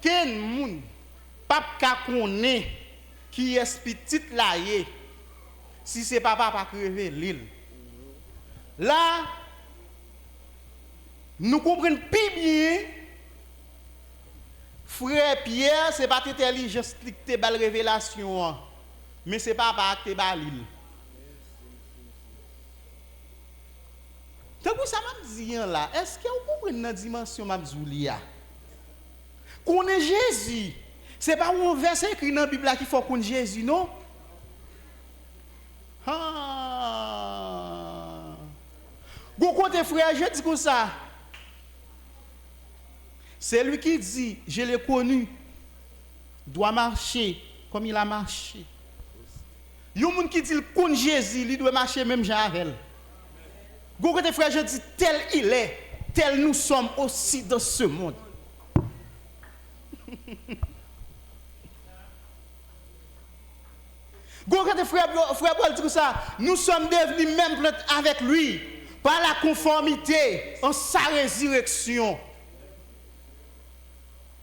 Aucun monde, papa connaît qui est petit là, si c'est papa pas crever l'île. Là, nous comprenons plus bien. Frère Pierre, ce n'est pas l'intelligence qui te bal révélation, mais c'est papa qui te bal l'île. C'est pour ça que je dis là, est-ce que vous comprenez dans la dimension de Zoulia? Qu'on est Jésus. Ce n'est pas un verset écrit dans la Bible qu'il faut qu'on Jésus, non? Ah. Vous côté frère, je dis comme ça. C'est lui qui dit, je l'ai connu, doit marcher comme il a marché. Il y a un monde qui dit, qu'on Jésus, il doit marcher même Javel. Vous côté frère, je dis, tel il est, tel nous sommes aussi dans ce monde. Frère Paul dit ça, nous sommes devenus même avec lui par la conformité en sa résurrection.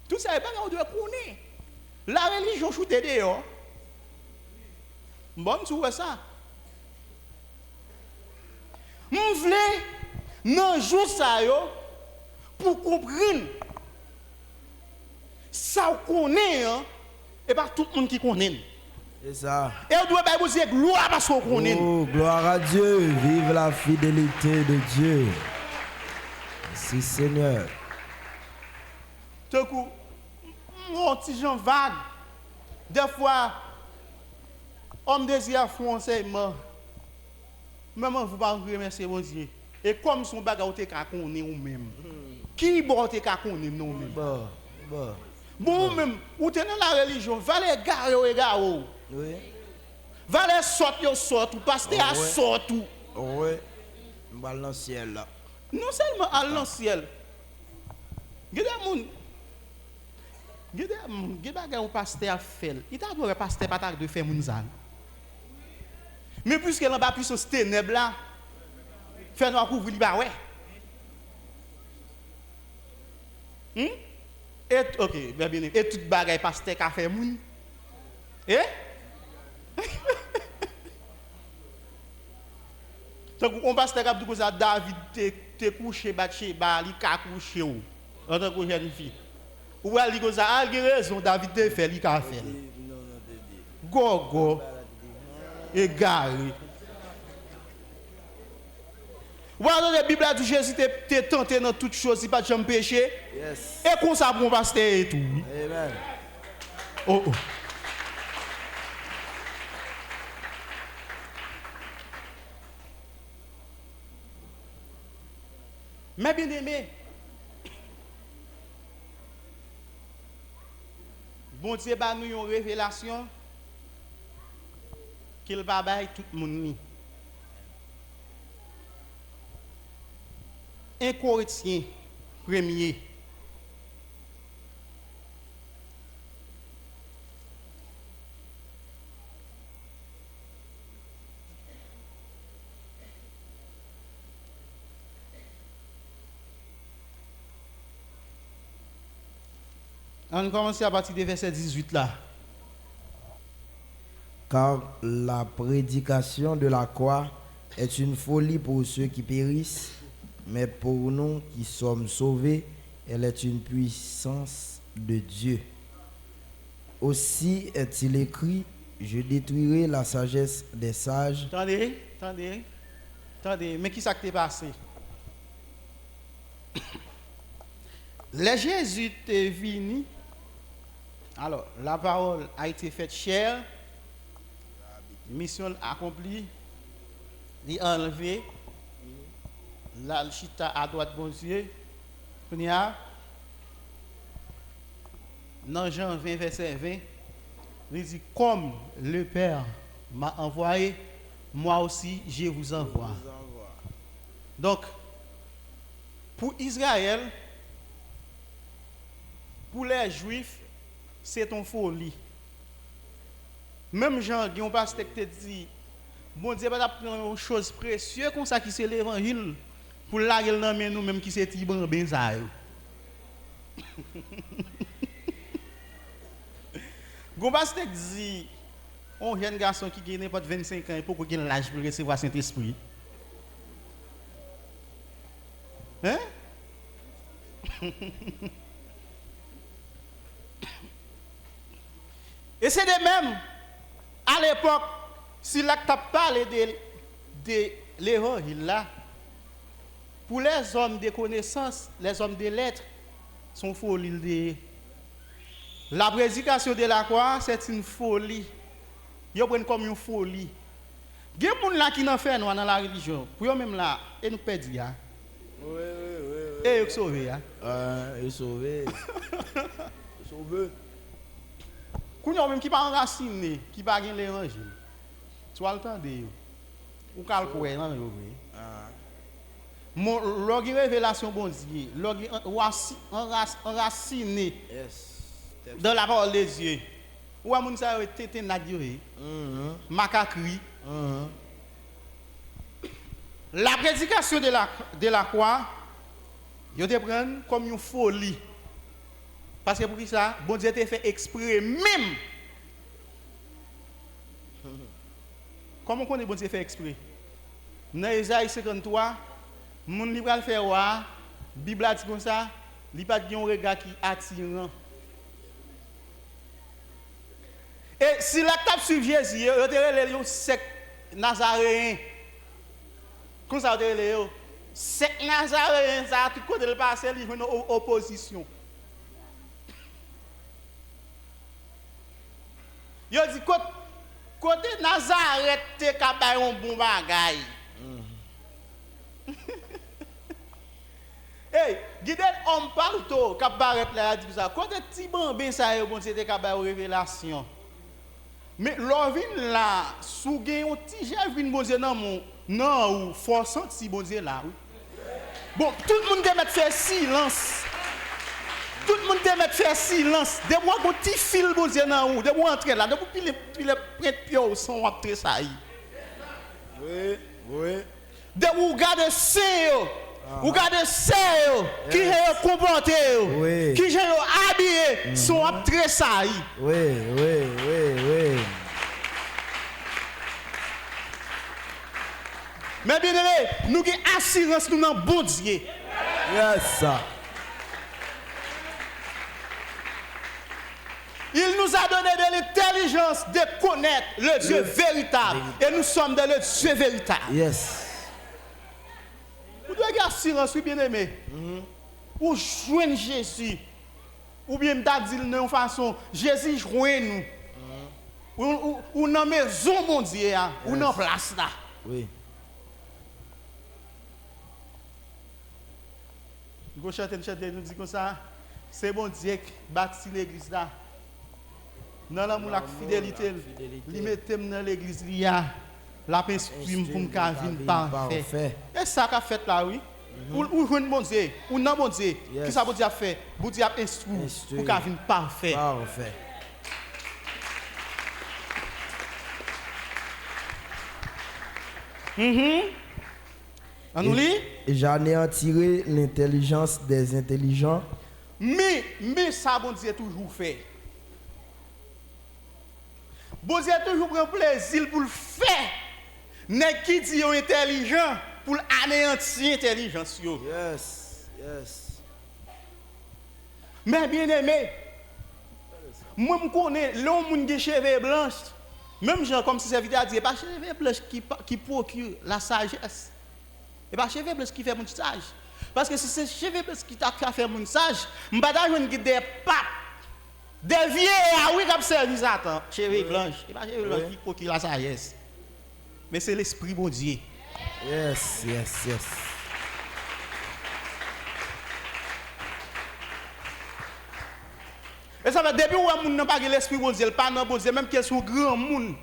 Tout ça, on doit connaître. La religion choute dehors. Bon, tu vois ça. Je voulais, non, jour ça, pour comprendre. Ça, on connaît, et pas tout le monde qui connaît. C'est ça. Et on doit vous dire gloire parce qu'on connaît. Oh, gloire à Dieu. Vive la fidélité de Dieu. Merci Seigneur. Tout coup, mon petit Jean vague. Des fois, on désire faire un enseignement. Maman, vous pas remercier mon Dieu. Et comme son bagage ou te ka connaît ou même. Qui bon te ka connaît nous même. Bon même, ou te dans la religion, va les gare ou gare. Oui. Va les sortir, ou pasteur à sort tout. Oui. On va dans le ciel là. Non seulement à l'anciel. Gade moun. Gade bagay ou pasteur fait. Il t'a dit pasteur pas t'a de faire moun zan. Mais puisque l'en bas puissance ténèbres là, fait nous couvrir ba ouais. Et OK, bien bien. Et toute bagay pasteur qu'a fait moun. Eh? Donc on pasteur qu'a dit que ça David te couché Bathsheba, li ka couché ou en tant que jeune fille. Ou elle dit que ça a raison David te fait li ka fait. Gogo. Égaré. Voilà la Bible a dit Jésus te tenté dans toutes choses, il pas de jamais péché. Yes. Et comme ça bon pasteur et tout. Amen. Oh oh. Mais bien aimé, bon Dieu ba nous une révélation qu'il va bailler tout le monde. 1 Corinthiens 1er. On commence à partir du verset 18 là. Car la prédication de la croix est une folie pour ceux qui périssent, mais pour nous qui sommes sauvés, elle est une puissance de Dieu. Aussi est-il écrit, je détruirai la sagesse des sages. Attendez. Mais qui ça qui t'est passé? Le Jésus est venu. Alors, la parole a été faite chère. Mission accomplie. Il est enlevé. La chita à droite, bon Dieu. Dans Jean 20, verset 20, il dit, comme le Père m'a envoyé, moi aussi je vous envoie. Donc, pour Israël, pour les Juifs, c'est une folie. Même Jean, qui ont pasteur qui te dit, bon Dieu, pas prendre une chose précieuse comme ça qui c'est l'évangile, pour la gueule dans nous même qui c'est Tiban Benzaï. Gombas te dit, un jeune garçon qui a n'importe 25 ans, pourquoi il a l'âge pour recevoir Saint-Esprit? Hein? Et c'est de même, à l'époque, si là tu as parlé de l'évangile là, pour les hommes de connaissance, les hommes de lettres, sont folie. La prédication de la croix, c'est une folie. Ils prennent comme une folie. Il y a des gens qui n'ont fait dans la religion. Pour eux même là, ils nous perdent. Oui. Et ils sont sauvés. Ils sont sauvés. Sauvés. Quand même qui pas enraciné, qui pas gagné l'évangile. Tu vas le temps de ou calculer non mon logi révélation bon Dieu, logi enraciné dans la parole de Dieu. Ou a moun sa tete nadioé. Macacri. La prédication de la croix, yo te prend comme une folie. Parce que pour qui ça, bon Dieu te fait exprès même. Comment on dit bon Dieu fait exprès? Dans Isaïe 53, moun li pral faire wa, Bible a dit comme ça, li pas un regard qui attirant. Et si la tape sur Jésus, yo te relé yo sec nazaréen. Comme ça te relé yo sec nazaréen ça tout côté le passé li une opposition. Yo dit côté Nazareth te ka bay un bon bagay. Hey, guide homme partout ka paraître là dit ça. Côté ti bambin ça yo bon c'était ka bay révélation. Mais l'orvin là sou gen un ti j'ai vinn bon Dieu nan mon non ou forçant si bon Dieu là. Bon, tout le monde te mettre faire silence. Tout le monde te mettre faire silence. De moi un petit fil bon Dieu nan ou, de moi entrer là, de vous pile prêtre pio son entrer ça yi. Oui. De vous garder c'est ou garder c'est qui est comporté qui j'ai habillé son entrer ça yi. Oui. Mais bien aimé, nous avons assurance nous dans bon Dieu. Yes. Il nous a donné de l'intelligence de connaître le Dieu véritable. Et nous sommes dans le Dieu véritable. Yes. Vous devez avoir assurance, bien aimé. Ou joindre Jésus. Ou bien me dire de façon, Jésus joint nous. Ou dans la maison, mon Dieu, ou dans la place là. Oui. Nous nous dit comme ça, c'est bon Dieu qui bâtit l'église là. Dans l'amour, la fidélité, il met dans l'église, il y a la instruction pour me venir parfait. Et ça qu'a fait là, oui. Ou joindre bon Dieu, ou non bon Dieu. Qui ça bon Dieu a fait? Bon Dieu a instruit pour qu'il vienne parfait. Parfait. On nous lit? J'anéantirai l'intelligence des intelligents Mais ça, bon Dieu, toujours fait. Bon Dieu, toujours prend plaisir pour le faire. N'est qui dit intelligent pour anéantir l'intelligence. Yes, yes. Mais bien aimé, moi je connais l'homme qui a cheveux blancs. Même gens comme si ça veut dire, ce n'est pas cheveux blancs qui procure la sagesse. Ce n'est pas cheveux blancs qui fait mon sage. Parce que si c'est cheveux blancs qui t'a fait mon sage, je ne vais pas des papes, des vieux et oui qui servi Satan. Cheveux blancs. Ce n'est pas cheveux blancs qui procure la sagesse. Mais c'est l'esprit de Dieu. Yes, yes, yes. Et ça fait depuis où on n'a pas l'esprit de Dieu, pas dans bon Dieu, même qu'ils sont grands monde.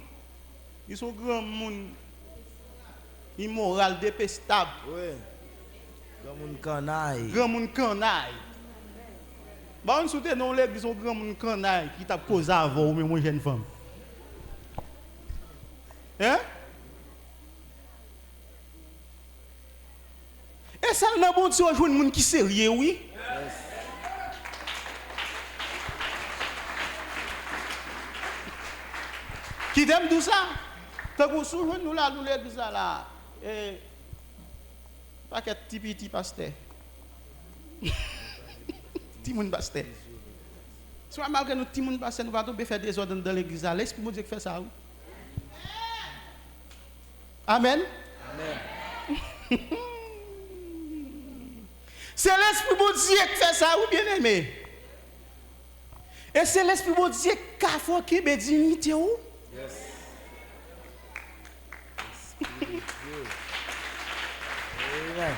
Ils sont grands monde. Immoral, détestable. Oui. Grand monde canaille. Grand monde canaille. Bah on soutient non l'église sont grand monde canaille qui t'a causé avant ou même une jeune femme. Hein? Et ça n'a bon Dieu jouer un monde qui sérieux oui. Qui t'aime tout ça? Tant que souvent nous là, nous l'église là, pas qu'être petit pasteur. Petit monde pasteur. Si on malgré nous petit monde pasteur, nous va tomber faire des ordres dans l'église là. L'esprit de Dieu qui fait ça. Amen. Amen. C'est l'esprit de Dieu qui fait ça, oui bien aimé. Et c'est l'esprit de Dieu qui a fait qu'il y ait dignité ou? Yes. Amen.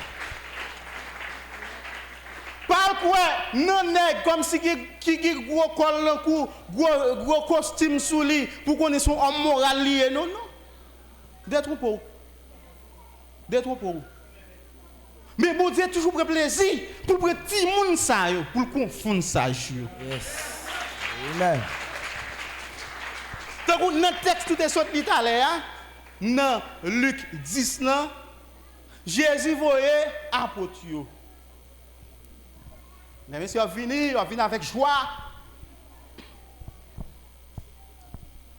Par quoi, non nèg comme si qui gros col dans cou, gros costume sous lui pour qu'on ait son homme moral lié. Non, non. D'être pour. D'être pour. Mais bon Dieu toujours prend plaisir pour prendre petit monde ça pour confondre ça. Yes. Amen. Donc dans le texte tout est sorti tout à l'heure, dans Luc 10 là, Jésus voyait apôtre. Mais monsieur il vient avec joie.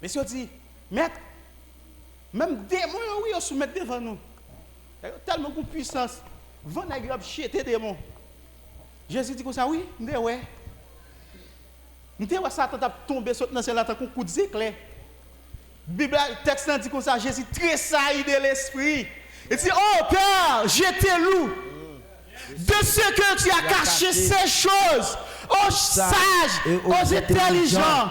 Monsieur dit, maître, même démons oui, ils se mettent devant nous. Tellement de puissance. Vent nèg ap chete démon. Jésus dit comme ça oui, m'te ouais. M'te ouais Satan t'a tombé saute dans celle-là tant qu'on coup d'éclair. Bible texte dit comme ça Jésus tressaillit de l'esprit. Il dit oh Père, je t'ai loué de ce que tu as caché ces choses aux sages, aux intelligents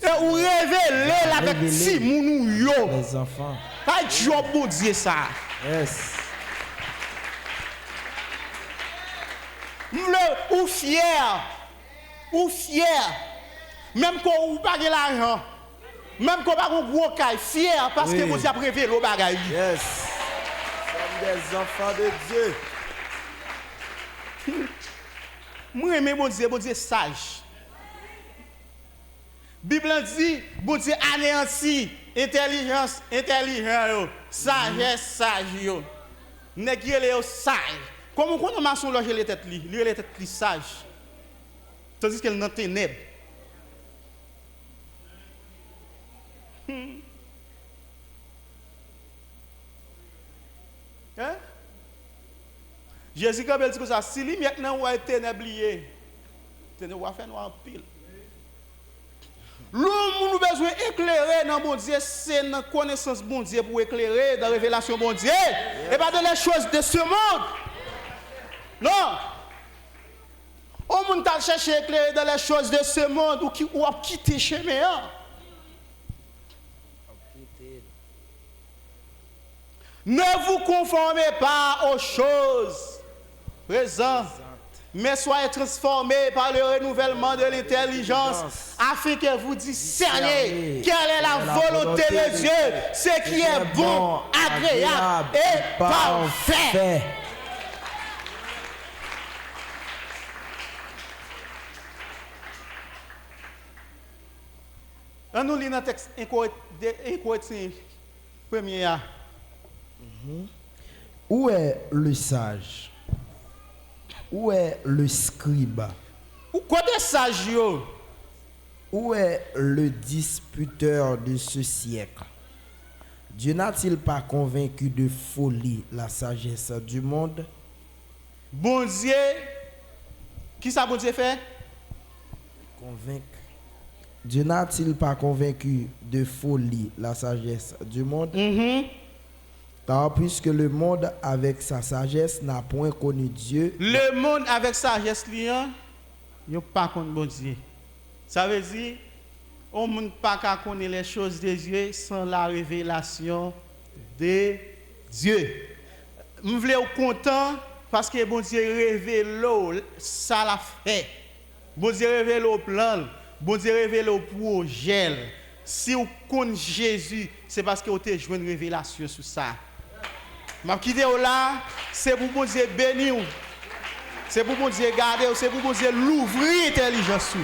et ou révélé avec si mounou yo. Les enfants. Pas job bon Dieu ça. Yes. Ou fier, même quand on n'a pas l'argent, même quand on n'a pas un gros caille, fier parce que vous avez révélé le bagage. Yes. Nous sommes des enfants de Dieu. Moi, j'aime bon Dieu sage. La Bible dit, bon Dieu anéanti, intelligence, intelligent, sagesse, sage. N'est-ce qu'il sage? Comment on a maçon loge les têtes li, les têtes li sage. Tandis qu'elle dans ténèbres. Hein? Jésus quand il dit que ça, si lui maintenant ou est ténèbres lié, ténèbres va faire noir en pile. L'homme nous besoin éclairer dans bon Dieu, c'est dans connaissance bon Dieu pour éclairer dans révélation bon Dieu et pas dans les choses de ce monde. Non. On monde t'a cherché à éclairer dans les choses de ce monde ou a quitté chemin. Ne vous conformez pas aux choses présentes, mais soyez transformés par le renouvellement de l'intelligence, afin que vous discerniez quelle est la volonté de Dieu, ce qui est bon, agréable et parfait. On nous lit dans le texte 1 Corinthiens 1er. Où est le sage? Où est le scribe? Ou côté sage yo? Où est le disputeur de ce siècle? Dieu n'a-t-il pas convaincu de folie la sagesse du monde? Bon Dieu, qui ça bon Dieu fait? Convaincre. Dieu n'a-t-il pas convaincu de folie la sagesse du monde? Car puisque le monde avec sa sagesse n'a point connu Dieu. Le monde avec sagesse liant, il pas contre bon Dieu. Ça veut dire, on ne peut pas connaître les choses de Dieu sans la révélation de Dieu. Je voulais être content parce que bon Dieu révèle ça l'a fait. Bon Dieu révèle le plan, bon Dieu révèle le projet. Si vous connaissez Jésus, c'est parce que vous avez joué une révélation sur ça. Je quitte là, c'est pour bon Dieu bénir. C'est pour bon Dieu garder, c'est pour bon Dieu l'ouvrir intelligence.